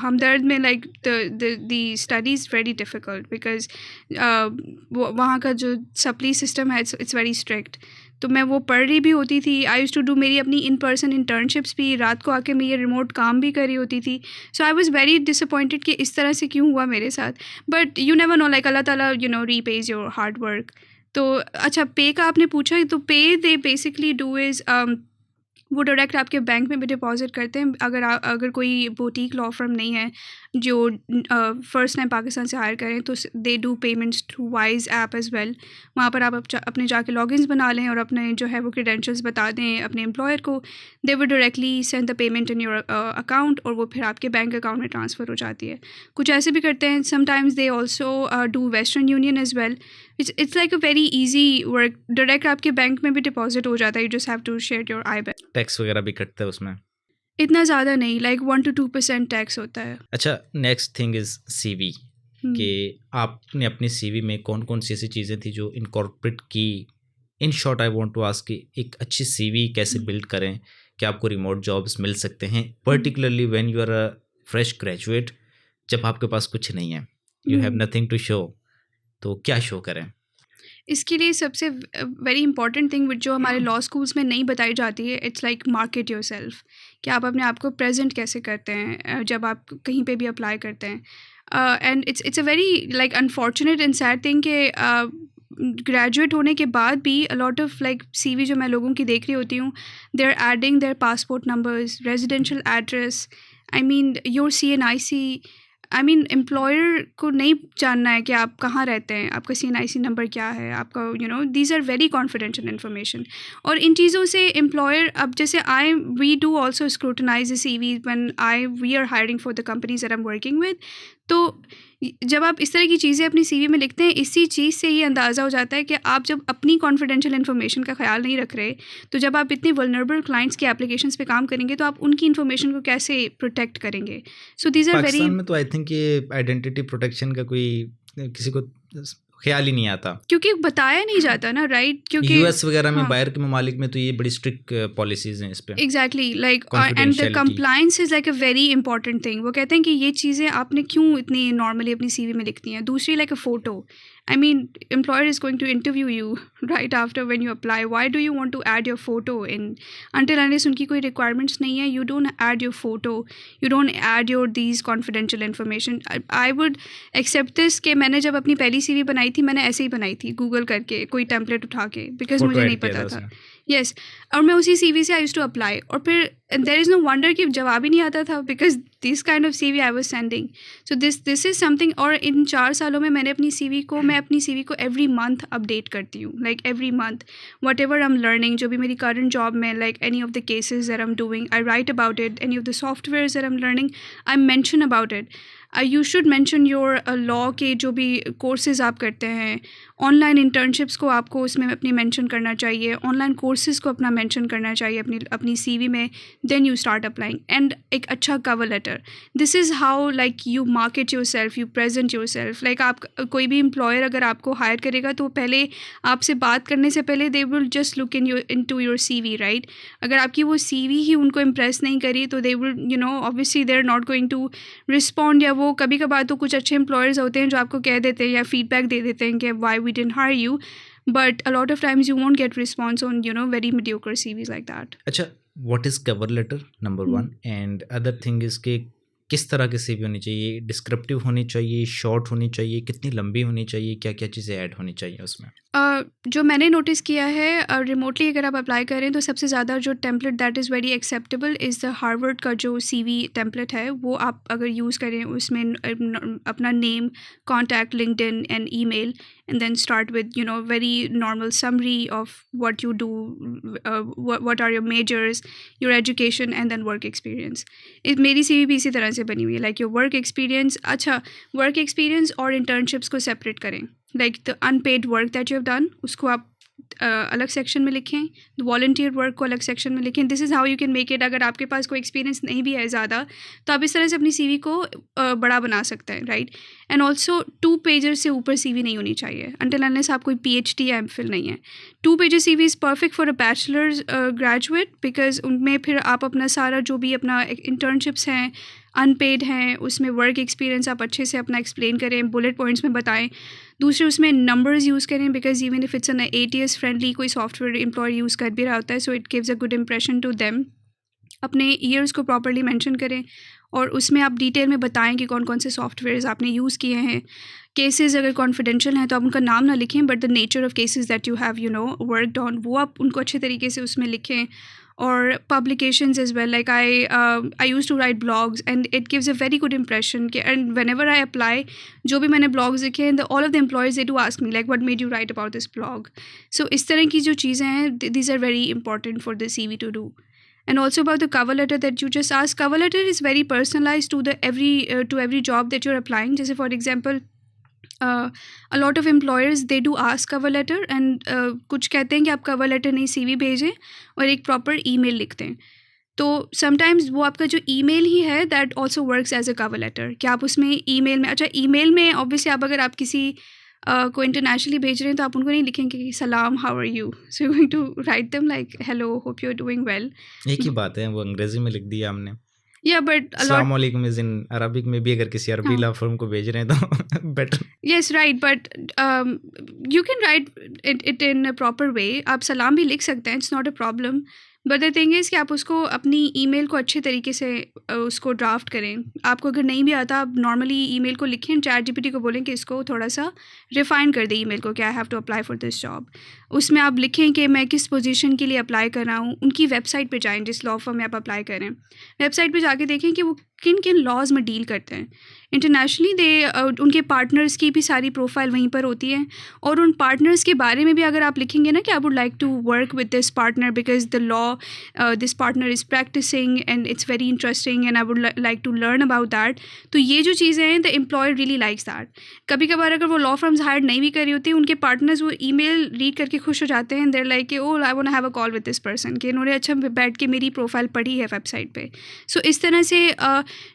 हमदर्द में like the study is very difficult, because वहाँ का जो सप्ली सिस्टम है इट्स वेरी स्ट्रिक्ट। तो मैं वो पढ़ रही भी होती थी। आई यूज़ टू डू मेरी अपनी इन पर्सन इंटर्नशिप्स भी, रात को आके मैं ये रिमोट काम भी कर रही होती थी। So I was very disappointed कि इस तरह से क्यों हुआ मेरे साथ। But you never know, like Allah Taala repays your hard work. तो अच्छा, पे का आपने पूछा, तो पे दे बेसिकली डू इज़ वो डायरेक्ट आपके बैंक में भी डिपॉजिट करते हैं। अगर कोई बुटीक लॉ फर्म नहीं है जो फर्स्ट टाइम पाकिस्तान से हायर करें, तो they do payments through wise app as well. वहाँ पर आप अपने जाके लॉगिन्स बना लें और अपने जो है वो क्रेडेंशियल्स बता दें अपने एम्प्लॉयर को। They will directly send the payment in your account, और वो फिर आपके बैंक अकाउंट में ट्रांसफ़र हो जाती है। कुछ ऐसे भी करते हैं। Sometimes they also do Western Union as well. It's like a very easy work. Direct आपके बैंक में भी डिपॉजिट हो जाता है। You just have to share your IBAN। Tax वगैरह भी कटता है उसमें? इतना ज़्यादा नहीं, लाइक 1 to 2% टैक्स होता है। अच्छा, नेक्स्ट थिंग इज़ CV, कि आपने अपनी CV में कौन कौन सी ऐसी चीज़ें थी जो इनकॉर्पोरेट की? In short I want to ask कि एक अच्छी CV कैसे बिल्ड करें कि आपको रिमोट जॉब्स मिल सकते हैं, particularly when you are a fresh graduate, जब आपके पास कुछ नहीं है, you have nothing to show, तो क्या शो करें? इसके लिए सबसे वेरी इंपॉर्टेंट थिंग जो हमारे लॉ स्कूल्स में नहीं बताई जाती है, इट्स लाइक मार्केट योरसेल्फ। कि आप अपने आप को प्रेजेंट कैसे करते हैं जब आप कहीं पे भी अप्लाई करते हैं। And it's a very like unfortunate and sad thing कि ग्रेजुएट होने के बाद भी a lot of like CV जो मैं लोगों की देख रही होती हूँ, they are adding their passport numbers, residential address, I mean your CNIC। I mean employer को नहीं जानना है कि आप कहाँ रहते हैं, आपका CNIC नंबर क्या है, आपका these are very confidential information. और इन चीज़ों से एम्प्लॉयर, अब जैसे we do also scrutinize the CV when we are hiring for the companies that I am working with. तो जब आप इस तरह की चीज़ें अपनी CV में लिखते हैं, इसी चीज़ से ही अंदाज़ा हो जाता है कि आप जब अपनी कॉन्फिडेंशियल इन्फॉर्मेशन का ख्याल नहीं रख रहे, तो जब आप इतनी वल्नरेबल क्लाइंट्स की एप्लीकेशंस पे काम करेंगे तो आप उनकी इन्फॉर्मेशन को कैसे प्रोटेक्ट करेंगे? So these are very. Pakistan में तो आई थिंक ये आइडेंटिटी प्रोटेक्शन का कोई किसी को ख्याल ही नहीं आता, क्योंकि बताया नहीं जाता ना, राइट? क्योंकि US वगैरह में, बाहर के ममालिक में तो ये बड़ी स्ट्रिक्ट पॉलिसीज हैं इस पे। Exactly, like and the compliance is like a very important thing. वो कहते हैं कि ये चीज़ें आपने क्यों इतनी नॉर्मली अपनी CV में लिखती हैं। दूसरी, like a photo, I mean, employer is going to interview you right after when you apply. Why do you want to add your photo in? Until unless उनकी कोई requirements नहीं है, you don't add your photo, you don't add your these confidential information. I would accept this कि मैंने जब अपनी पहली CV बनाई थी, मैंने ऐसे ही बनाई थी, Google करके कोई टेम्पलेट उठा के, बिकॉज मुझे नहीं पता था। यस, और मैं उसी CV से आई यूज्ड टू अप्लाई। और फिर and there is no wonder कि जवाब ही नहीं आता था, because this kind of CV I was sending. So this is something. और इन 4 सालों में मैं अपनी CV को every month update करती हूँ, like every month whatever I'm learning, जो भी मेरी current job में, like any of the cases that I'm doing, I write about it. Any of the softwares that I'm learning, I mention about it. You should mention your law के जो भी courses आप करते हैं, ऑनलाइन इंटर्नशिप्स को आपको उसमें अपनी मेंशन करना चाहिए, ऑनलाइन कोर्सेज़ को अपना मेंशन करना चाहिए अपनी CV में. Then you start applying. And एक अच्छा cover letter. This is how like you market yourself, you present yourself. Like आप कोई भी एम्प्लॉयर अगर आपको हायर करेगा तो पहले आपसे बात करने से पहले they will just look into your CV, right. अगर आपकी वो CV ही उनको इम्प्रेस नहीं करी तो they will obviously they are not going to respond. या वो कभी कभार तो कुछ अच्छे एम्प्लॉयर्स होते हैं जो आपको कह देते हैं या फीडबैक दे देते हैं कि Y we didn't hire you, but a lot of times you won't get response on very mediocre CVs like that. अच्छा, what is cover letter number one, and other thing is कि किस तरह की CV होनी चाहिए? डिस्क्रिप्टिव होनी चाहिए, शॉर्ट होनी चाहिए, कितनी लंबी होनी चाहिए, क्या क्या चीज़ें ऐड होनी चाहिए उसमें? जो मैंने नोटिस किया है रिमोटली अगर आप अप्लाई करें तो सबसे ज़्यादा जो template that is very acceptable is the Harvard का जो CV टेम्पलेट है, वो आप अगर यूज़ करें उसमें अपना name, contact, LinkedIn and email, and then start with very normal summary of what you do, what are your majors, your education, and then work experience. मेरी CV भी इसी तरह से बनी हुई है, like your work experience. अच्छा, work experience और internships को separate करें. like the unpaid work that you have done उसको आप अलग सेक्शन में लिखें, वॉलंटियर वर्क को अलग सेक्शन में लिखें. This is how you can make it. अगर आपके पास कोई एक्सपीरियंस नहीं भी है ज़्यादा तो आप इस तरह से अपनी CV को बड़ा बना सकते हैं, राइट. एंड ऑल्सो 2 पेजेस से ऊपर CV नहीं होनी चाहिए अनटिल अनलेस आप कोई PhD या MPhil नहीं है. 2 pages CV is perfect for a bachelors graduate, because उनमें फिर आप अपना सारा जो भी अपना इंटर्नशिप्स हैं, अनपेड हैं, उसमें वर्क एक्सपीरियंस आप अच्छे से अपना एक्सप्लेन करें, बुलेट पॉइंट्स में बताएं. दूसरे उसमें नंबर्स यूज़ करें, because even if it's an ATS friendly कोई सॉफ्टवेयर एम्प्लॉयर यूज़ कर भी रहा होता है, so it gives a good impression to them. अपने ईयर्स को प्रॉपर्ली मेंशन करें और उसमें आप डिटेल में बताएं कि कौन कौन से सॉफ्टवेयर्स आपने यूज़ किए हैं. केसेस अगर कॉन्फिडेंशियल हैं तो आप उनका नाम ना लिखें, but the nature of cases that you have worked on, वो आप उनको अच्छे तरीके से उसमें लिखें. और publications as well, like I used to write blogs and it gives a very good impression. And whenever I apply, जो भी मैंने blogs लिखे हैं, all of the employees, they do ask me like, what made you write about this blog? So इस तरह की जो चीज़ें हैं, these are very important for the CV to do. And also about the cover letter that you just asked, cover letter is very personalized to the every job that you're applying. जैसे for example, a lot of employers they do ask cover letter and कुछ कहते हैं कि आप cover letter नहीं CV भेजें और एक proper email लिखते हैं. तो sometimes वो आपका जो email ही है that also works as a cover letter, कि आप उसमें email में, अच्छा email में obviously आप अगर आप किसी को इंटरनेशनली भेज रहे हैं तो आप उनको नहीं लिखेंगे कि सलाम, how are you. So you going to write them like hello, hope you are doing well. एक ही बात है, वो अंग्रेजी में लिख दिया हमने. Yeah, but अस्सलाम वालेकुम इज़ इन अरबिक में भी अगर किसी अरबी लॉ फर्म को भेज रहे हैं तो better. Yes, right, but you can write it in a proper way. आप सलाम भी लिख सकते हैं, it's not a problem. But the thing is कि आप उसको अपनी ईमेल को अच्छे तरीके से उसको ड्राफ्ट करें. आपको अगर नहीं भी आता, आप नॉर्मली ईमेल को लिखें, ChatGPT को बोलें कि इसको थोड़ा सा रिफ़ाइन कर दे ईमेल को कि I have to apply for this job. उसमें आप लिखें कि मैं किस पोजीशन के लिए अप्लाई कर रहा हूँ. उनकी वेबसाइट पे जाएं, जिस लॉ फर्म में आप अप्लाई करें, वेबसाइट पे जाके देखें कि वो किन किन लॉज में डील करते हैं इंटरनेशनली. उनके पार्टनर्स की भी सारी प्रोफाइल वहीं पर होती है, और उन पार्टनर्स के बारे में भी अगर आप लिखेंगे ना कि I would like to work with this partner because the law this partner is practicing and it's very interesting and I would like to learn about that. तो ये जो चीज़ें हैं, the employer really likes that. कभी कभार अगर वो लॉ फर्म्स हायर नहीं भी कर रही होती, उनके पार्टनर्स वो ईमेल रीड करके खुश हो जाते हैं. देयर लाइक कि oh I want to have a call with this person, कि इन्होंने अच्छा बैठ के मेरी प्रोफाइल पढ़ी है वेबसाइट पे. सो इस तरह से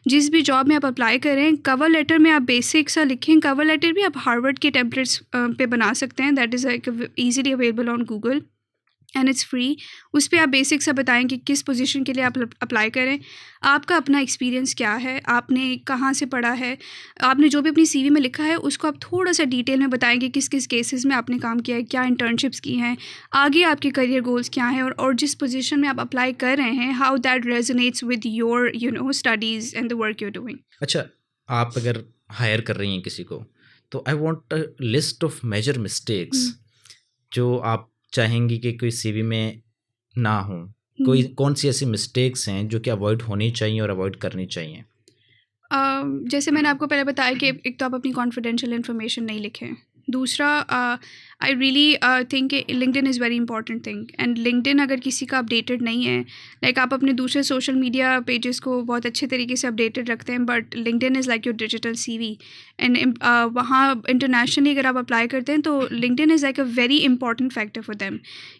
जिस भी जॉब में आप अप्लाई करें, कवर लेटर में आप बेसिक सा लिखें. कवर लेटर भी आप हार्वर्ड के टेम्पलेट्स पे बना सकते हैं, that is easily available on Google and it's free. उस पर आप बेसिक सा बताएं कि किस पोजीशन के लिए आप अप्लाई करें, आपका अपना एक्सपीरियंस क्या है, आपने कहाँ से पढ़ा है, आपने जो भी अपनी CV में लिखा है उसको आप थोड़ा सा डिटेल में बताएं कि किस किस केसेस में आपने काम किया है, क्या इंटर्नशिप्स की हैं, आगे आपके करियर गोल्स क्या हैं, और जिस पोजीशन में आप अप्लाई कर रहे हैं, how that resonates with your studies and the work you are doing. अच्छा, आप अगर हायर कर रही हैं किसी को, तो I want a list of major mistakes जो आप चाहेंगी कि कोई CV में ना हो, कोई कौन सी ऐसी मिस्टेक्स हैं जो कि अवॉइड होनी चाहिए और अवॉइड करनी चाहिए? जैसे मैंने आपको पहले बताया कि एक तो आप अपनी कॉन्फिडेंशियल इन्फॉर्मेशन नहीं लिखें। दूसरा, I really think LinkedIn is very important thing, and LinkedIn अगर किसी का अपडेटेड नहीं है, लाइक आप अपने दूसरे सोशल मीडिया पेजेस को बहुत अच्छे तरीके से अपडेटेड रखते हैं, but LinkedIn is like your digital CV। And वहाँ इंटरनेशनली अगर आप अप्लाई करते हैं तो LinkedIn is like a very important factor for them.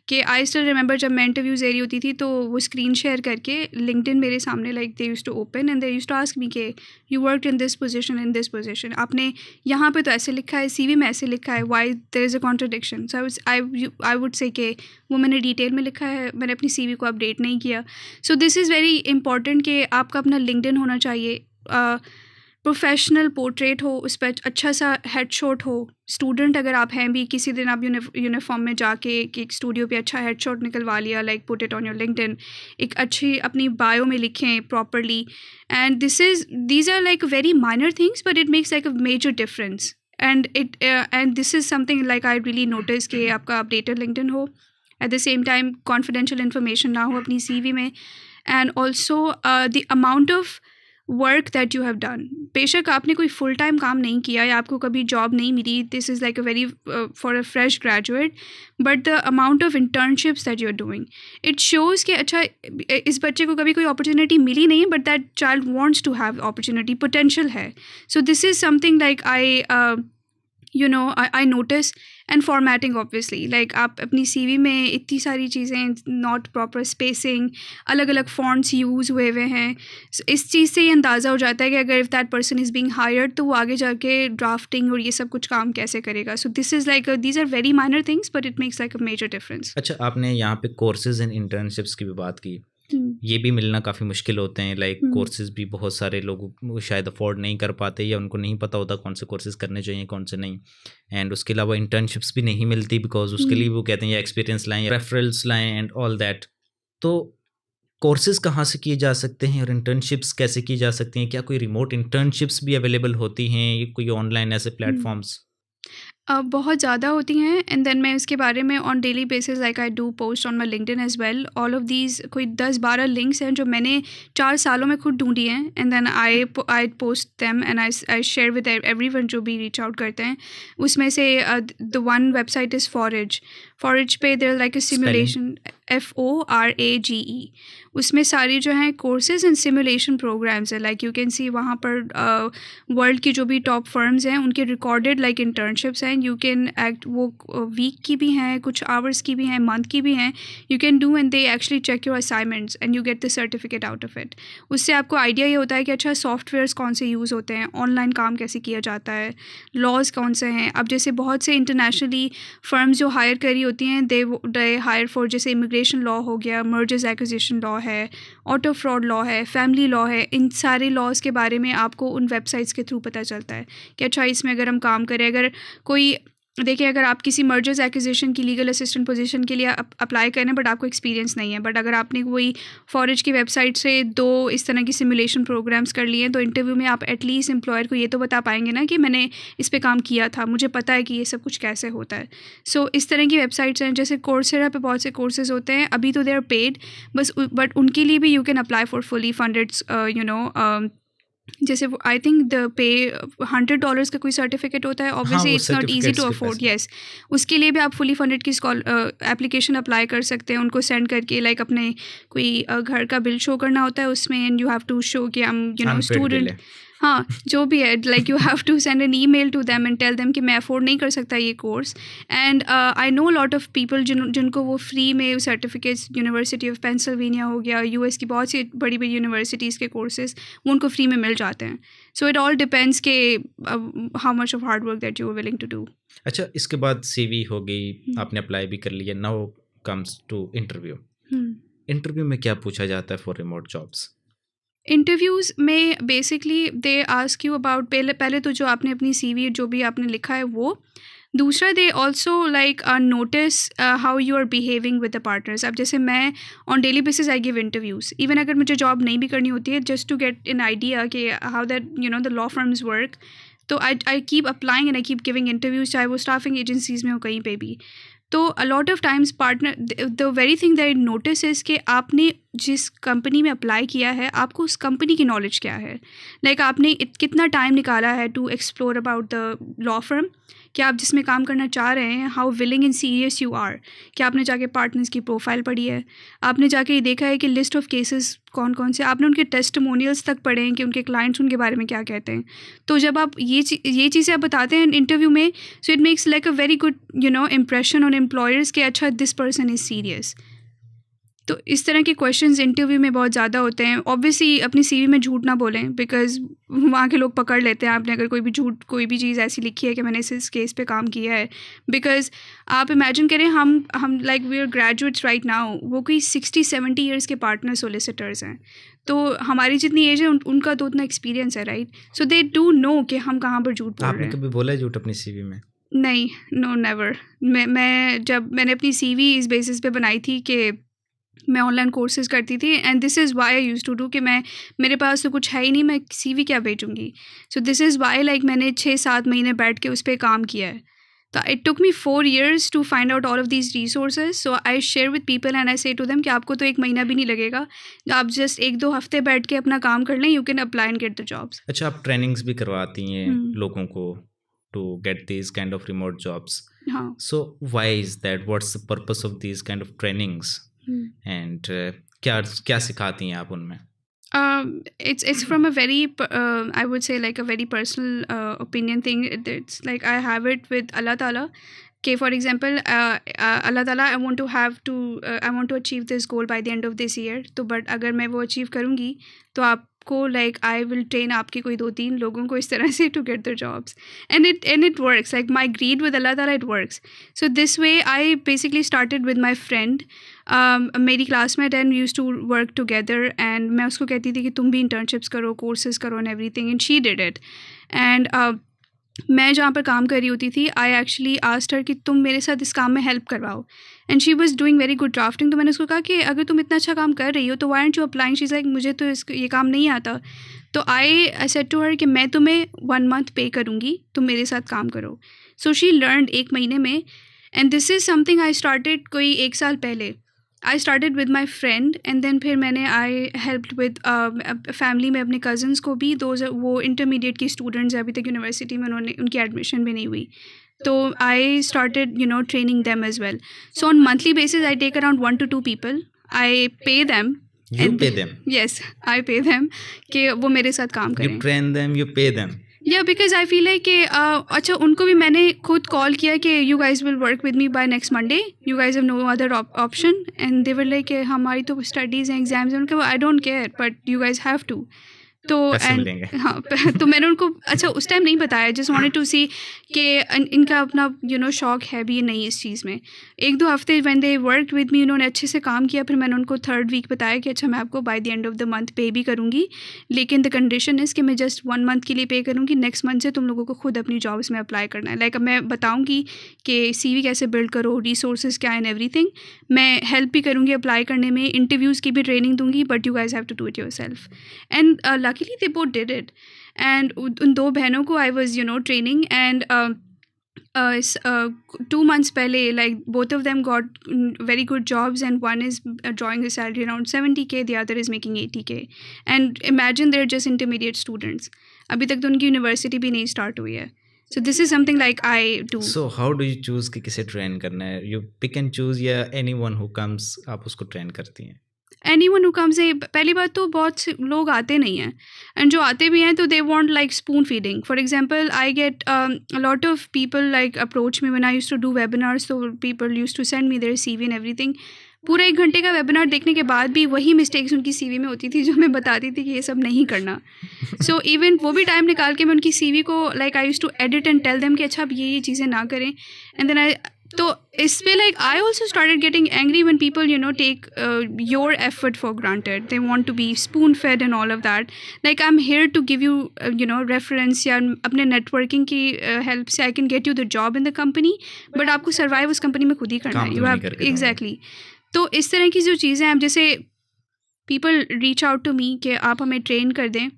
कि आई स्टिल रिमेंबर जब मैं इंटरव्यूज़ दे रही होती थी तो वो स्क्रीन शेयर करके लिंक्डइन मेरे सामने, like they used to open and they used to ask me के you worked in this position, आपने यहाँ पे तो ऐसे लिखा है, CV में ऐसे लिखा है, why there is a contradiction. So I would say कि वो मैंने डिटेल में लिखा है, मैंने अपनी CV को अपडेट नहीं किया। सो दिस इज़ वेरी इंपॉर्टेंट कि आपका अपना लिंक्डइन होना चाहिए, प्रोफेशनल पोर्ट्रेट हो, उस पर अच्छा सा हेडशॉट हो। स्टूडेंट अगर आप हैं भी, किसी दिन आप यूनिफॉर्म में जाके एक स्टूडियो पे अच्छा हेडशॉट निकलवा लिया, like put it on your LinkedIn, एक अच्छी अपनी बायो में लिखें properly. And these are like very minor things but it makes like a major difference. And this is something like I really notice कि आपका अपडेटेड लिंक्डइन हो, at the same time confidential information ना हो अपनी CV में, and also the amount of work that you have done. बेशक आपने कोई फुल टाइम काम नहीं किया या आपको कभी जॉब नहीं मिली, this is like a very for a fresh graduate, but the amount of internships that you are doing, it shows कि अच्छा इस बच्चे को कभी कोई अपॉर्चुनिटी मिली नहीं but that child wants to have opportunity, potential है। So this is something like I notice. And formatting obviously, like आप अपनी CV में इतनी सारी चीज़ें, नॉट प्रॉपर स्पेसिंग, अलग अलग फॉन्ट्स यूज़ हुए हुए हैं। इस चीज़ से ये अंदाज़ा हो जाता है कि अगर if that person is being hired तो वो आगे जाके ड्राफ्टिंग और ये सब कुछ काम कैसे करेगा। So this is like these are very minor things but it makes like a major difference. अच्छा, आपने यहाँ पे कोर्सेज एंड इंटर्नशिप्स की भी बात की। ये भी मिलना काफ़ी मुश्किल होते हैं, लाइक कोर्सेज भी बहुत सारे लोग शायद अफोर्ड नहीं कर पाते या उनको नहीं पता होता कौन से कोर्सेज करने चाहिए कौन से नहीं। एंड उसके अलावा इंटर्नशिप्स भी नहीं मिलती बिकॉज उसके लिए वो कहते हैं या एक्सपीरियंस लाएं या रेफरल्स लाएं एंड ऑल दैट। तो कोर्सेज कहाँ से किए जा सकते हैं और इंटर्नशिप्स कैसे की जा सकती हैं? क्या कोई रिमोट इंटर्नशिप्स भी अवेलेबल होती हैं, कोई ऑनलाइन ऐसे प्लेटफॉर्म्स? बहुत ज़्यादा होती हैं, एंड देन मैं इसके बारे में on daily basis like I do post on my LinkedIn as well. All of these कोई 10-12 लिंक्स हैं जो मैंने 4 सालों में खुद ढूंढी हैं, and then I post them and I share with everyone जो भी रीच आउट करते हैं। उसमें से the one website is Forage पे there like a simulation, FORAGE। उसमें सारी जो हैं कोर्सेज एंड सिमुलेशन प्रोग्राम्स है, लाइक यू कैन सी वहाँ पर वर्ल्ड की जो भी टॉप फर्म्स हैं उनके रिकॉर्डेड लाइक इंटर्नशिप्स हैं। यू कैन एक्ट, वो वीक की भी हैं, कुछ आवर्स की भी हैं, मंथ की भी हैं, you can do and they actually check your assignments and you get the certificate out of it. उससे आपको आइडिया ये होता है कि अच्छा सॉफ्टवेयर्स कौन से यूज़ होते हैं, ऑनलाइन काम कैसे किया जाता है, लॉज कौन से हैं। अब जैसे बहुत से इंटरनेशनली फर्म्स जो हायर करी होती हैं, दे हायर फॉर, जैसे इमिग्रेशन लॉ हो गया, मर्जर्स एक्विजिशन लॉ है, ऑटो फ्रॉड लॉ है, फैमिली लॉ है। इन सारे लॉज के बारे में आपको उन वेबसाइट्स के थ्रू पता चलता है कि अच्छा इसमें अगर हम काम करें, अगर कोई देखिए अगर आप किसी मर्जर्स एक्विजिशन की लीगल असिस्टेंट पोजीशन के लिए अप्लाई करें बट आपको एक्सपीरियंस नहीं है, बट अगर आपने कोई फॉरेज की वेबसाइट से 2 इस तरह की सिमुलेशन प्रोग्राम्स कर लिए हैं तो इंटरव्यू में आप एटलीस्ट एम्प्लॉयर को ये तो बता पाएंगे ना कि मैंने इस पे काम किया था, मुझे पता है कि ये सब कुछ कैसे होता है। सो इस तरह की वेबसाइट्स हैं, जैसे कोर्सेरा पे बहुत से कोर्सेज होते हैं, अभी तो दे आर पेड बस, बट उनके लिए भी you can apply for fully funded जैसे वो आई थिंक द पे $100 का कोई सर्टिफिकेट होता है, हाँ, ऑब्वियसली वो it's not easy certificates to के अफोर्ड। पैसे। येस, उसके लिए भी आप फुली फंडेड की एप्लीकेशन अप्लाई कर सकते हैं, उनको सेंड करके, लाइक अपने कोई घर का बिल शो करना होता है उसमें, and you have to show कि I am unpaid bill student. है। हाँ, जो भी है, like you have to send an email to them and tell them कि मैं अफोर्ड नहीं कर सकता ये course. And I know lot of people जिनको वो फ्री में सर्टिफिकेट्स, यूनिवर्सिटी ऑफ पेंसिल्वेनिया हो गया, US की बहुत सी बड़ी बड़ी यूनिवर्सिटीज़ के कोर्सेज वो उनको फ्री में मिल जाते हैं। सो इट ऑल डिपेंड्स के how much of hard work that you are willing to do. अच्छा, इसके बाद CV हो गई, आपने अप्लाई भी कर लिया, now comes to interview. Interview में क्या पूछा जाता है फॉर रिमोट जॉब्स? इंटरव्यूज़ में basically they ask you about, पहले तो जो आपने अपनी CV जो भी आपने लिखा है वो। दूसरा, they also like notice how you are behaving with the partners. अब जैसे मैं on daily basis I give interviews, even अगर मुझे जॉब नहीं भी करनी होती है, just to get an idea कि how that the law firms work. तो I keep applying and I keep giving interviews, चाहे वो स्टाफिंग एजेंसीज़ में हो, कहीं पे भी। तो अ lot of times partner the very thing that I notice is कि आपने जिस कंपनी में अप्लाई किया है आपको उस कंपनी की नॉलेज क्या है, लाइक आपने कितना टाइम निकाला है to explore about the law firm कि आप जिसमें काम करना चाह रहे हैं, how willing and serious you are, कि आपने जाके पार्टनर्स की प्रोफाइल पढ़ी है, आपने जाके ये देखा है कि लिस्ट ऑफ केसेस कौन कौन से, आपने उनके टेस्टिमोनियल्स तक पढ़े हैं कि उनके क्लाइंट्स उनके बारे में क्या कहते हैं। तो जब आप ये चीज़ें आप बताते हैं इंटरव्यू में, so it makes like a very good impression on employers कि अच्छा दिस पर्सन इज़ सीरियस। तो इस तरह के क्वेश्चंस इंटरव्यू में बहुत ज़्यादा होते हैं। ऑब्वियसली अपनी सीवी में झूठ ना बोलें, बिकॉज वहाँ के लोग पकड़ लेते हैं आपने अगर कोई भी चीज़ ऐसी लिखी है कि मैंने इस केस पे काम किया है। बिकॉज आप इमेजिन करें हम like we are graduates right now, वो कोई 60-70 ईयर्स के पार्टनर सोलिसिटर्स हैं, तो हमारी जितनी एज है उनका तो उतना एक्सपीरियंस है, right? So they do know कि हम कहाँ पर झूठ बोल रहे आपने हैं। कभी बोला है झूठ अपनी सीवी में? नहीं, नो नेवर। मैंने अपनी सीवी इस बेसिस पे बनाई थी कि मैं ऑनलाइन कोर्सेज़ करती थी, and this is why I used to do कि मेरे पास तो कुछ है ही नहीं, मैं सीवी क्या भेजूँगी। So this is why like मैंने 6-7 महीने बैठ के उस पे काम किया है। तो it took me 4 years to find out all of these resources. So I share with people and I say to them कि आपको तो 1 महीना भी नहीं लगेगा, आप जस्ट 1-2 हफ्ते बैठ के अपना काम कर लें, you can apply and get the jobs. अच्छा, आप ट्रेनिंग्स भी करवाती हैं लोगों को to get this kind of remote jobs. हाँ। So why is that? What's the purpose of this kind of trainings? And क्या सिखाती हैं आप उनमें? It's from a very I would say like a very personal opinion thing. It's like I have it with Allah Ta'ala. Okay, for example, Allah Ta'ala, I want to achieve this goal by the end of this year. तो but अगर मैं वो achieve करूँगी तो आपको like I will train आपके कोई 2-3 लोगों को इस तरह से to get the jobs, and it works. Like my greed with Allah Ta'ala, it works. So this way I basically started with my friend. मेरी classmate and use to work together, and मैं उसको कहती थी कि तुम भी इंटर्नशिप्स करो, कोर्सेज करो and everything, and she did it. And मैं जहाँ पर काम कर रही होती थी, आई एक्चुअली आस्क्ड हर कि तुम मेरे साथ इस काम में हेल्प करवाओ, and she was doing very good drafting. तो मैंने उसको कहा कि अगर तुम इतना अच्छा काम कर रही हो तो why aren't you applying? She is like मुझे तो ये काम नहीं आता। तो आई सेड टू हर कि मैं तुम्हें 1 month पे करूँगी, तुम मेरे साथ काम करो। सो शी लर्नड 1 महीने में, and this is something I started कोई 1 साल पहले। I started with my friend, and then फिर मैंने आई हेल्प्ड विद फैमिली में अपने कज़न्स को भी, वो इंटरमीडिएट की स्टूडेंट्स हैं, अभी तक यूनिवर्सिटी में उनकी एडमिशन भी नहीं हुई। तो I started training them as well. So on monthly basis I take around 1 to 2 people. I pay them. You pay them? Yes, I pay them कि वो मेरे साथ काम करें। You train them, you pay them? या बिकॉज आई फील लाइक कि अच्छा उनको भी मैंने खुद कॉल किया कि you guys will work with me by next Monday, you guys have no other option, and they were like हमारी तो स्टडीज़ हैं, एग्जाम्स हैं। उनके I don't care but you guys have to. तो एंड हाँ तो मैंने उनको अच्छा उस टाइम नहीं बताया, जस्ट वांटेड टू सी कि इनका अपना शौक है भी नहीं इस चीज़ में। 1-2 हफ्ते when they worked with me, उन्होंने अच्छे से काम किया, फिर मैंने उनको 3rd week बताया कि अच्छा मैं आपको by the end of the month पे भी करूँगी, लेकिन द कंडीशन इज़ कि मैं जस्ट 1 month के लिए पे करूँगी, नेक्स्ट मंथ से तुम लोगों को खुद अपनी जॉब्स में अप्लाई करना है। लाइक मैं बताऊँगी कि CV कैसे बिल्ड करो, रिसोर्सेज क्या एंड एवरीथिंग, मैं हेल्प भी करूँगी अप्लाई करने में, इंटरव्यूज़ की भी ट्रेनिंग दूँगी, but you guys have to do it yourself. And luckily they both did it, and उन 2 बहनों को I was training, and 2 months पहले like both of them got very good jobs, and one is drawing a salary around 70K, the other is making 80K, and imagine they're just intermediate students, अभी तक तो उनकी यूनिवर्सिटी भी नहीं स्टार्ट हुई है। So this is something like I do. So how do you choose कि किसे ट्रेन करना है? You pick and choose या anyone who comes आप उसको ट्रेन करती हैं? Anyone who comes, पहली बात तो बहुत से लोग आते नहीं हैं, एंड जो आते भी हैं तो they want like spoon feeding. For example I get a lot of people like approach me when I used to do webinars, so people used to send me their CV and everything. पूरा 1 घंटे का वेबिनार देखने के बाद भी वही मिस्टेक्स उनकी CV में होती थी जो मैं बताती थी कि ये सब नहीं करना। सो इवन वो भी टाइम निकाल के मैं उनकी CV को like I used to edit and tell them कि अच्छा अब ये चीज़ें ना करें, एंड देन तो इस पे like I also started getting angry when people take your effort for granted, they want to be spoon fed and all of that. Like I am here to give you reference या अपने नेटवर्किंग की हेल्प से I can get you the job in the company, but आपको सर्वाइव उस कंपनी में खुद ही करना है। You have exactly. तो इस तरह की जो चीज़ें हैं, जैसे people reach out to me कि आप हमें ट्रेन कर दें,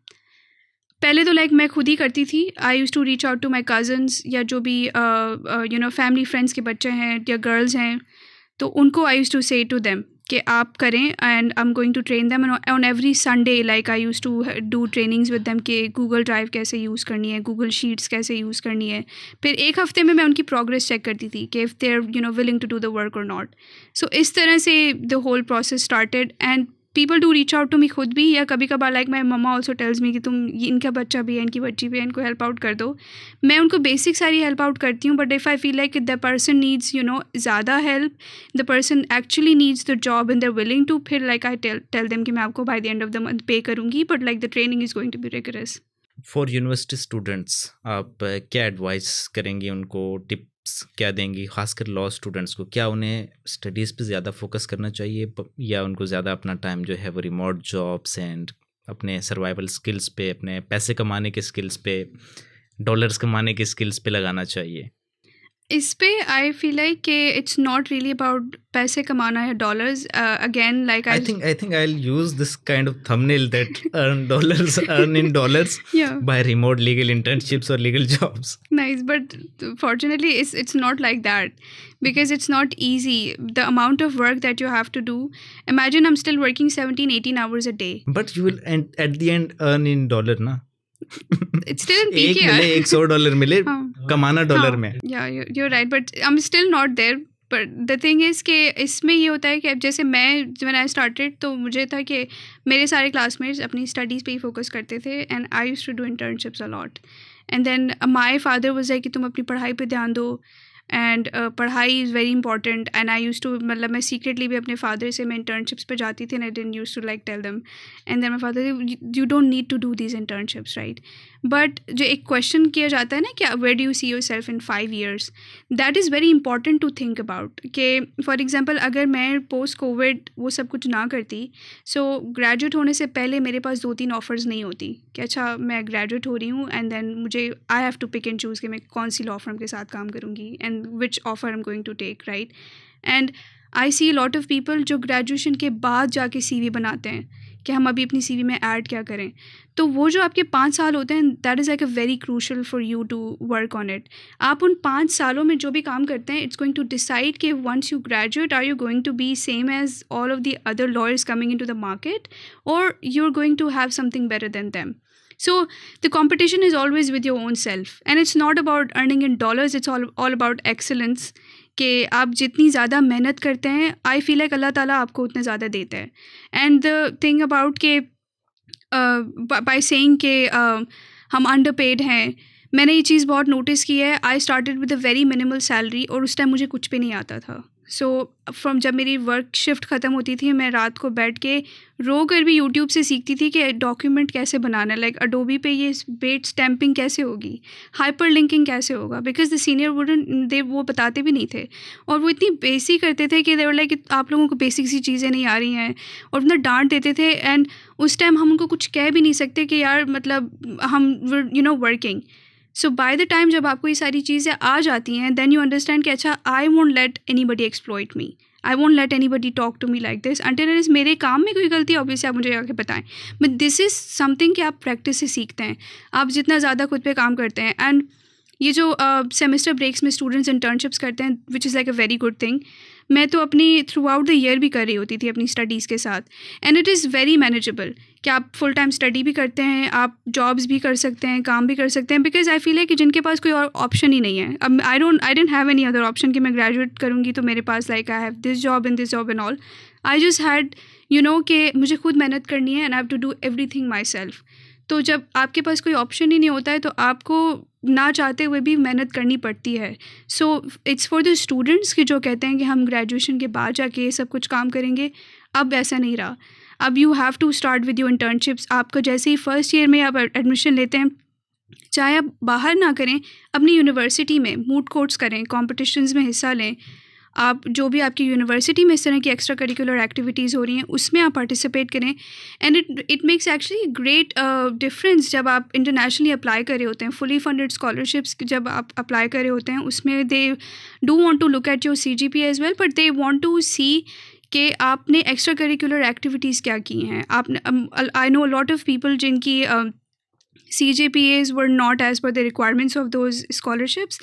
पहले तो लाइक मैं खुद ही करती थी. I use to reach out to my cousins या जो भी फैमिली फ्रेंड्स के बच्चे हैं या गर्ल्स हैं, तो उनको I use to say to them कि आप करें, and I am going to train them on every Sunday. Like I use to do trainings with them कि गूगल ड्राइव कैसे यूज़ करनी है, गूगल शीट्स कैसे यूज़ करनी है. फिर एक हफ़्ते में मैं उनकी प्रोग्रेस चेक करती थी कि if they are willing to do the work और नॉट. सो इस तरह से the whole process started. And people do reach out to me खुद भी, या कभी कभार like my mamma also tells me कि तुम इनका बच्चा भी है, इनकी बच्ची भी है, इनको हेल्प आउट कर दो. मैं उनको बेसिक सारी हेल्प आउट करती हूँ, but if I feel like the person needs ज़्यादा help, the person actually needs the job and they are willing to, फिर लाइक आई टेल देम कि मैं आपको by the end of the month pay करूँगी, but like the training is going to be rigorous. For university students आप क्या एडवाइस करेंगी, उनको टिप्स क्या देंगी, खासकर लॉ स्टूडेंट्स को? क्या उन्हें स्टडीज़ पे ज़्यादा फोकस करना चाहिए या उनको ज़्यादा अपना टाइम जो है वो रिमोट जॉब्स एंड अपने सर्वाइवल स्किल्स पे, अपने पैसे कमाने के स्किल्स पे, डॉलर्स कमाने के स्किल्स पे लगाना चाहिए? इस पे आई फील लाइक कि इट्स नॉट रियली अबाउट पैसे कमाना या dollars. Again like I think I'll use this kind of thumbnail that earn in dollars yeah, by remote legal internships or legal jobs. nice, but fortunately it's not like that, because it's not easy. The amount of work that you have to do, imagine I'm still working 17-18 hours a day. But you will at the end earn in dollar ना. It's still in एक PKR. मिले $100 मिले, हाँ. कमाना डॉलर में. Yeah, you're right, but I'm still not there. But the thing is कि इसमें ये होता है कि अब जैसे when I started, तो मुझे था कि मेरे सारे classmates अपनी studies पे ही focus करते थे, and I used to do internships a lot. And then my father was like कि तुम अपनी पढ़ाई पे ध्यान दो, एंड पढ़ाई is very important. And I use to, मतलब मैं सीक्रेटली भी अपने फादर से मैं इंटर्नशिप्स पे जाती थी, and I didn't use to like tell them. And then my father, you don't need to do these internships, right? But जो एक क्वेश्चन किया जाता है ना कि where do you see yourself in 5 years, that is very important to think about. कि फॉर एग्जाम्पल अगर मैं पोस्ट कोविड वो सब कुछ ना करती, सो ग्रेजुएट होने से पहले मेरे पास 2-3 ऑफ़र्स नहीं होती कि अच्छा मैं ग्रेजुएट हो रही हूँ, एंड देन मुझे I have to pick and choose कि मैं कौन सी लॉ फर्म के साथ काम करूँगी and which offer I'm going to take, right? And I see a lot of people जो ग्रेजुएशन के बाद जाके CV बनाते हैं कि हम अभी अपनी CV में ऐड क्या करें. तो वो जो आपके 5 साल होते हैं, that is like a very crucial for you to work on it. आप उन 5 सालों में जो भी काम करते हैं, इट्स गोइंग टू डिसाइड कि once you graduate are you going to be same as all of the other lawyers coming into the market, और you are going to have something better than them. So the competition is always with your own self, and it's not about earning in dollars, it's all about excellence. कि आप जितनी ज़्यादा मेहनत करते हैं, आई फील लाइक अल्लाह ताला आपको उतना ज़्यादा देता है. एंड द थिंग अबाउट के बाय सेइंग कि हम अंडरपेड हैं, मैंने ये चीज़ बहुत नोटिस की है. आई started with a very minimal salary, और उस टाइम मुझे कुछ भी नहीं आता था. सो फ्रॉम जब मेरी वर्क शिफ्ट ख़त्म होती थी, मैं रात को बैठ के रो कर भी यूट्यूब से सीखती थी कि डॉक्यूमेंट कैसे बनाना है, लाइक अडोबी पे ये बेट स्टैम्पिंग कैसे होगी, हाइपर लिंकिंग कैसे होगा, बिकॉज द सीनियर वुडन दे वो बताते भी नहीं थे, और वो इतनी बेसिक करते थे कि दे वर लाइक आप लोगों को बेसिक सी चीज़ें नहीं आ रही हैं, और उतना डांट देते थे. एंड उस टाइम हम उनको कुछ कह भी नहीं सकते कि यार मतलब हम working. So by the time जब आपको ये सारी चीज़ें आ जाती हैं, देन यू अंडरस्टैंड कि अच्छा I won't let anybody exploit me, I won't let anybody talk to me like this until and मेरे काम में कोई गलती ऑब्वियसली आप मुझे आके बताएं. बट दिस इज़ समथिंग कि आप प्रैक्टिस से सीखते हैं, आप जितना ज़्यादा खुद पे काम करते हैं. एंड ये जो सेमेस्टर ब्रेक्स में स्टूडेंट्स इंटर्नशिप्स करते हैं, विच is like a very good thing. मैं तो अपनी थ्रू आउट द ईयर भी कर रही होती थी अपनी स्टडीज़ के साथ, and it is very manageable कि आप फुल टाइम स्टडी भी करते हैं, आप जॉब्स भी कर सकते हैं, काम भी कर सकते हैं. बिकॉज आई फील है कि जिनके पास कोई और ऑप्शन ही नहीं है, अब I don't have any other option कि मैं ग्रेजुएट करूँगी तो मेरे पास like I have this job and all. I just had कि मुझे खुद मेहनत करनी है, and I have to do everything myself. तो जब आपके पास कोई ऑप्शन ही नहीं होता है, तो आपको ना चाहते हुए भी मेहनत करनी पड़ती है. So it's for the students कि जो कहते हैं कि हम ग्रेजुएशन के बाद जाके ये सब कुछ काम करेंगे. अब ऐसा नहीं रहा. अब you have to start with your internships. आपका जैसे ही फर्स्ट ईयर में आप एडमिशन लेते हैं, चाहे आप बाहर ना करें, अपनी यूनिवर्सिटी में मूट कोर्ट्स करें, कॉम्पिटिशन्स में हिस्सा लें. आप जो भी आपकी यूनिवर्सिटी में इस तरह की एक्स्ट्रा करिकुलर एक्टिविटीज़ हो रही हैं, उसमें आप पार्टिसिपेट करें. And it makes actually great difference जब आप इंटरनेशनली अप्लाई कर रहे होते हैं. फुली फंडेड स्कॉलरशिप्स जब आप अप्लाई कर रहे होते हैं, उसमें they do want to look at your CGPA as well, but they want to see कि आपने एक्स्ट्रा करिकुलर एक्टिविटीज़ क्या की हैं. आपने I know lot of people जिनकी CGPAs were not as per the requirements of those scholarships,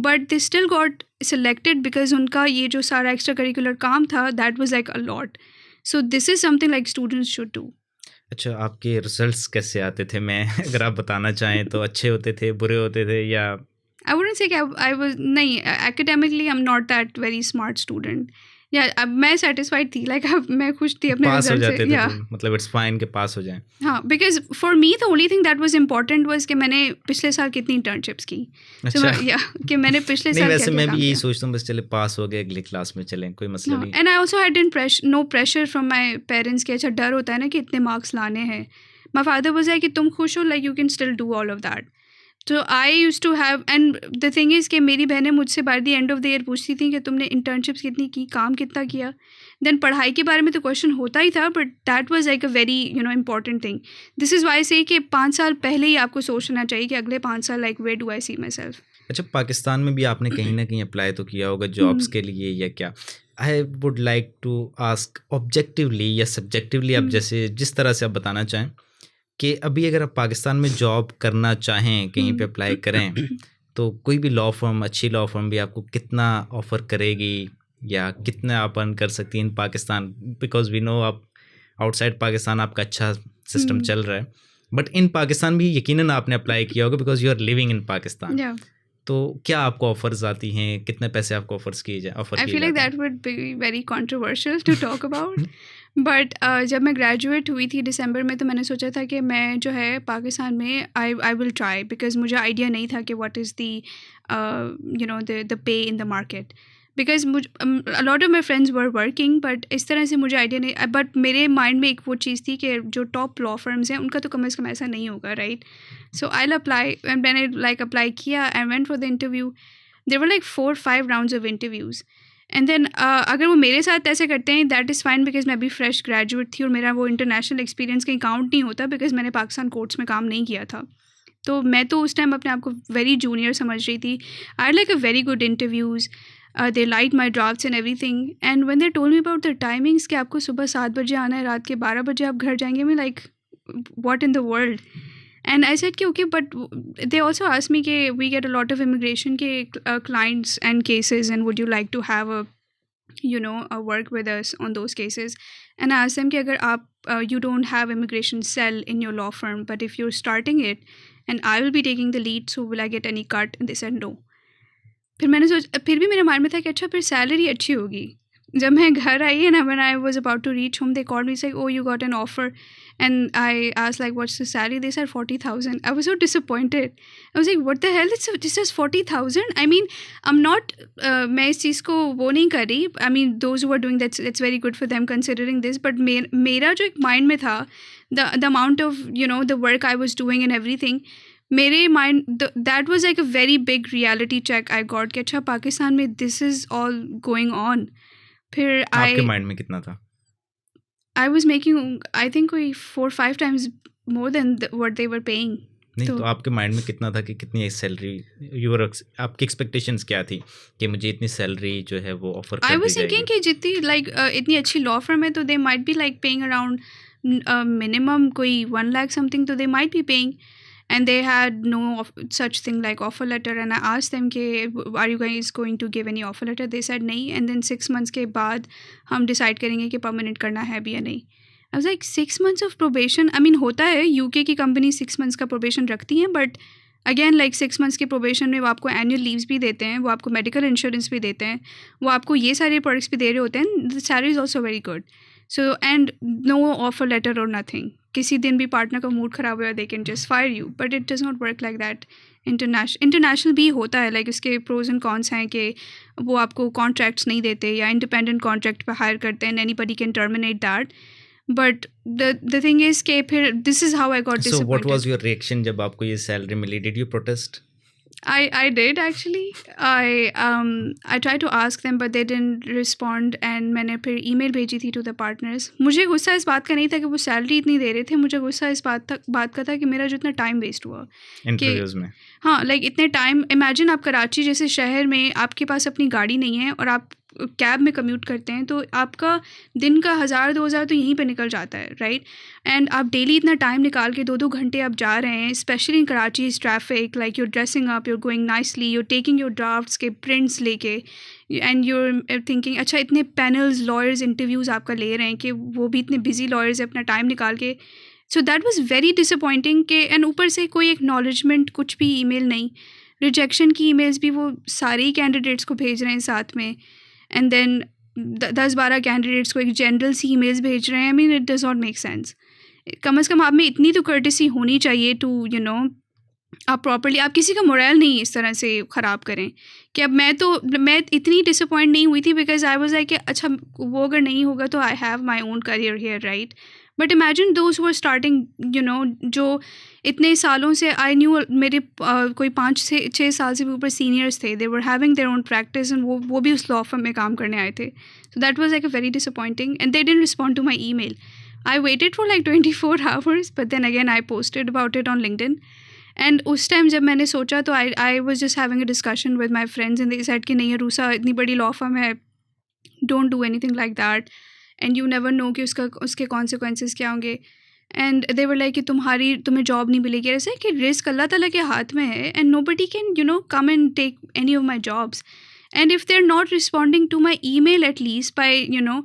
but they still got selected because उनका ये जो सारा extra curricular काम था, that was like a lot. So this is something like students should do. अच्छा, आपके रिजल्ट्स कैसे आते थे? मैं अगर आप बताना चाहें तो अच्छे होते थे, बुरे होते थे, या I wouldn't say कि I was नहीं, academically I'm not that very smart student. अब मैं सेटिस्फाइड थी, लाइक मैं खुश थी अपने पास हो रिजल्ट जाते से. थे तुम, मतलब इट्स फाइन के पास हो जाएं. हाँ, because for me the only thing that was important was कि मैंने पिछले साल कितनी इंटर्नशिप्स की. अच्छा. कि मैंने पिछले नहीं, साल वैसे मैं क्या भी यही काम सोचता हूँ, बस चले पास हो गए, अगली क्लास में चलें, कोई मसला किया. नहीं. And I also had no pressure from my parents के. अच्छा, डर होता है ना कि इतने मार्क्स लाने हैं. माई फादर वाज लाइक कि तुम खुश हो, like you can still do all of that. तो I use to have, and the thing is कि मेरी बहनें मुझसे by the end of the year पूछती थी कि तुमने इंटर्नशिप्स कितनी की, काम कितना किया. देन पढ़ाई के बारे में तो क्वेश्चन होता ही था, but that was like a very important thing. This is Y से कि 5 साल पहले ही आपको सोचना चाहिए कि अगले 5 साल like where do I see myself. अच्छा, पाकिस्तान में भी आपने कहीं ना कहीं अप्लाई तो किया होगा जॉब्स के लिए, या क्या? I would like to ask objectively या सब्जेक्टिवली, आप जैसे जिस तरह से आप बताना चाहें, कि अभी अगर आप पाकिस्तान में जॉब करना चाहें, कहीं पे अप्लाई करें, तो कोई भी लॉ फर्म, अच्छी लॉ फर्म भी आपको कितना ऑफ़र करेगी, या कितना आप अर्न कर सकती हैं इन पाकिस्तान? बिकॉज वी नो आप आउटसाइड पाकिस्तान आपका अच्छा सिस्टम चल रहा है, बट इन पाकिस्तान भी यकीनन आपने अप्लाई किया होगा because you are living in Pakistan. तो क्या आपको ऑफर्स आती हैं? कितने पैसे आपको ऑफर किए जाते हैं? I feel like that would be very controversial to talk about. But जब मैं ग्रेजुएट हुई थी दिसंबर में, तो मैंने सोचा था कि मैं जो है पाकिस्तान में आई विल ट्राई, बिकॉज मुझे आइडिया नहीं था कि what is the pay in the market. Because a lot of my friends were working, but इस तरह से मुझे आइडिया नहीं. बट मेरे माइंड में एक वो चीज़ थी कि जो टॉप लॉ फर्म्स हैं उनका तो कम से कम ऐसा नहीं होगा, right? So I will apply, and मैंने लाइक अप्लाई किया and went for the interview. There were like 4-5 rounds of interviews. And then अगर वो मेरे साथ ऐसे करते हैं, दैट इज़ फाइन, बिकॉज मैं अभी फ्रेश ग्रेजुएट थी और मेरा वो इंटरनेशनल एक्सपीरियंस कहीं काउंट नहीं होता, बिकॉज मैंने पाकिस्तान कोर्ट्स में काम नहीं किया था. तो मैं तो उस टाइम अपने आप को वेरी जूनियर समझ रही थी. I like a very good interviews. They liked my drafts and everything. And when they told me about the timings कि आपको सुबह 7 बजे आना है, रात के 12 बजे आप घर जाएंगे, मैं like what in the world? And I said कि okay, but they also asked me कि we get a lot of immigration के clients and cases, and would you like to have a work with us on those cases? And I asked them कि अगर आप you don't have immigration cell in your law firm, but if you're starting it and I will be taking the lead, so will I get any cut? And they said no. फिर भी मेरे माइंड में था कि अच्छा, फिर सैलरी अच्छी होगी. जब मैं घर आई है ना, when I was about to reach home, they called me like, oh you got an offer. And I asked like what's the salary. They said 40,000. I was so disappointed. I was like what the hell, this is 40,000. I mean I am not, मैं इस चीज़ को वो नहीं कर रही. I mean those who are doing that's very good for them considering this. But मेरा जो एक माइंड में था, the amount of the work I was doing and everything, मेरे mind that was like a very big reality check I got कि अच्छा, पाकिस्तान में this is all going on. फिर आपके माइंड में कितना था? I was making I think कोई 4-5 times more than what they were paying. नहीं, तो आपके माइंड में कितना था कि कितनी सैलरी आपकी एक्सपेक्टेशंस क्या थी कि मुझे इतनी सैलरी जो है वो ऑफर कर दी जाएगी? आई वाज थिंकिंग कि जितनी लाइक इतनी अच्छी लॉ फर्म है, तो they might be like paying around minimum कोई 1 लाख समथिंग, तो they might be paying. And they had no such thing like offer letter. And I asked them, are you guys going to give any offer letter? They said nahi. And then 6 months के बाद हम decide करेंगे कि permanent करना है भी या नहीं. I was like 6 months of probation. I mean होता है, UK की company 6 months का probation रखती हैं, but again like 6 months के probation में वो आपको annual leaves भी देते हैं, वो आपको medical insurance भी देते हैं, वो आपको ये सारे products भी दे रहे होते हैं. The salary is also very good. So and no offer letter or nothing. किसी दिन भी पार्टनर का मूड ख़राब हुआ, they can just fire you. But it does not work like that. International भी होता है, लाइक इसके प्रोज एंड कॉन्स हैं कि वो आपको कॉन्ट्रैक्ट्स नहीं देते या इंडिपेंडेंट कॉन्ट्रैक्ट पे हायर करते हैं, anybody can terminate that. But the thing is के फिर this is how I got disappointed. So what was your reaction जब आपको ये सैलरी मिली? Did you protest? I did actually. I tried to ask them, but they didn't respond. And मैंने फिर email भेजी थी to the partners. मुझे गुस्सा इस बात का नहीं था कि वो सैलरी इतनी दे रहे थे, मुझे गुस्सा इस बात का था कि मेरा जो इतना टाइम वेस्ट हुआ इंटरव्यूज में. हाँ, लाइक इतने टाइम, इमेजिन आप कराची जैसे शहर में, आपके पास अपनी गाड़ी नहीं है और आप कैब में कम्यूट करते हैं तो आपका दिन का 1000-2000 तो यहीं पे निकल जाता है, राइट? एंड आप डेली इतना टाइम निकाल के 2-2 घंटे आप जा रहे हैं, specially in Karachi traffic, like you're dressing up, you're going nicely, you're taking your drafts के प्रिंट्स लेके, एंड यूर थिंकिंग अच्छा इतने पैनल्स, लॉयर्स, इंटरव्यूज़ आपका ले रहे हैं कि वो भी इतने बिजी लॉयर्स है, अपना टाइम निकाल के। सो दैट वाज वेरी डिसअपॉइंटिंग कि एंड ऊपर से कोई एक्नॉलेजमेंट, कुछ भी ईमेल नहीं, रिजेक्शन की ईमेल्स भी वो सारे ही कैंडिडेट्स को भेज रहे हैं साथ में, एंड देन 10-12 कैंडिडेट्स को एक जनरल सी ईमेल्स भेज रहे हैं। I mean it does not make sense. कम अज़ कम आप में इतनी तो कर्टेसी होनी चाहिए टू यू नो आप प्रॉपर्ली, आप किसी का मोरल नहीं इस तरह से ख़राब करें कि अब मैं इतनी डिसअपॉइंट नहीं हुई थी बिकॉज आई वाज लाइक कि अच्छा वो अगर नहीं होगा तो I have my own career here, right? But imagine those who are starting, you know, जो इतने सालों से आई न्यू, मेरे कोई 5-6 साल से भी ऊपर सीनियर्स थे, they were having their own practice, and वो भी उस लॉ फर्म में काम करने आए थे। So that was like a very disappointing, and they didn't respond to my email. I waited for like 24 hours, but then again I posted about it on LinkedIn. And उस टाइम जब मैंने सोचा तो I was just having a discussion with my friends and they said कि नहीं रूसा, इतनी बड़ी लॉ फर्म है, don't do anything like that and you never know कि उसके consequences क्या होंगे. And they were like कि तुम्हें जॉब नहीं मिलेगी. ऐसे कि रिस्क अल्लाह ताला के हाथ में है and nobody can, you know, come and take any of my jobs. And if they're not responding to my email at least by, you know,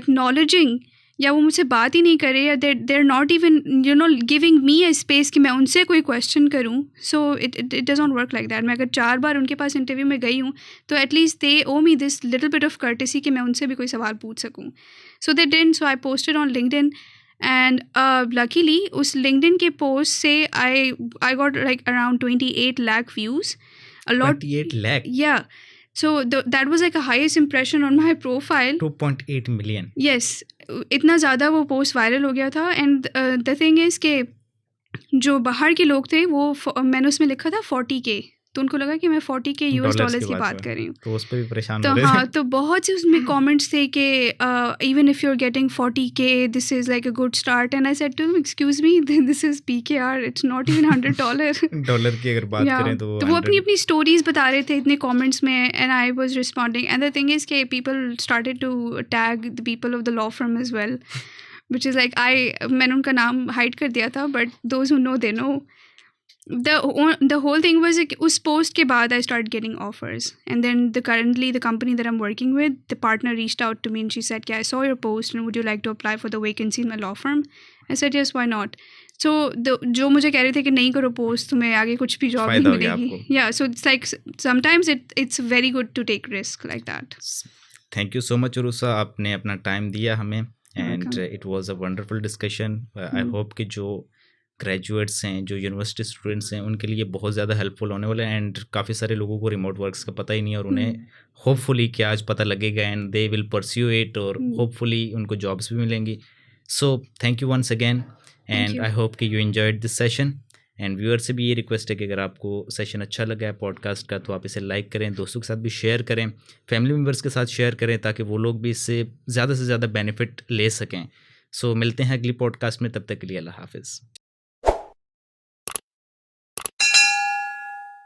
acknowledging, या वो मुझसे बात ही नहीं करे, या they are not even, you know, giving me a space कि मैं उनसे कोई क्वेश्चन करूँ. So it does not work like that. मैं अगर 4 बार उनके पास इंटरव्यू में गई हूँ तो at least they owe me this little bit of courtesy कि मैं उनसे भी कोई सवाल पूछ सकूँ. So they didn't. So I posted on LinkedIn and luckily उस लिंक्डइन के पोस्ट से I got like around 28 lakh views. A lot. 28 lakh? Yeah. So that was like a highest impression on my profile. 2.8 million. Yes, इतना ज़्यादा वो पोस्ट वायरल हो गया था. एंड द थिंग इज़ के जो बाहर के लोग थे वो मैंने उसमें लिखा था 40K, तो उनको लगा कि मैं 40K US डॉलर्स की बात कर रही हूँ. तो उस पर भी परेशान तो हो रहे थे. हाँ, तो बहुत से उसमें कमेंट्स थे कि even if you are getting 40K this is like a good start. And I said to him excuse me, this is PKR, it's not even $100. Dollar की अगर बात करें तो वो अपनी स्टोरीज बता रहे थे इतने कमेंट्स में, and I was responding. And the thing is के people started to tag the people of the law firm as well, which is like मैंने उनका नाम हाइड कर दिया था, but those who know they know. The whole thing was like, उस post के बाद I started getting offers, and then currently the company that I'm working with, the partner reached out to me and she said, "I saw your post and would you like to apply for the vacancy in my law firm?" I said yes, why not. So जो मुझे कह रहे थे कि नहीं करो पोस्ट, तुम्हें आगे कुछ भी जॉब नहीं मिलेगी. Yeah, so it's like sometimes it's very good to take risk like that. Thank you so much Urusa, आपने अपना टाइम दिया हमें, and it was a wonderful discussion. I hope कि जो ग्रेजुएट्स हैं, जो यूनिवर्सिटी स्टूडेंट्स हैं, उनके लिए बहुत ज़्यादा हेल्पफुल होने वाला है. एंड काफ़ी सारे लोगों को रिमोट वर्क्स का पता ही नहीं है और उन्हें होपफुली कि आज पता लगेगा and they will pursue it, और होपफुली उनको जॉब्स भी मिलेंगी. So thank you once again, and I hope कि you enjoyed this session. And viewer से भी ये रिक्वेस्ट है कि अगर आपको सेशन अच्छा लगा है पॉडकास्ट का तो आप इसे लाइक करें, दोस्तों के साथ भी शेयर करें, फैमिली मेम्बर्स के साथ शेयर करें, ताकि वो लोग भी इससे ज़्यादा से ज़्यादा बेनिफिट ले सकें. सो मिलते हैं अगली पॉडकास्ट में, तब तक के लिए अल्लाह हाफिज़.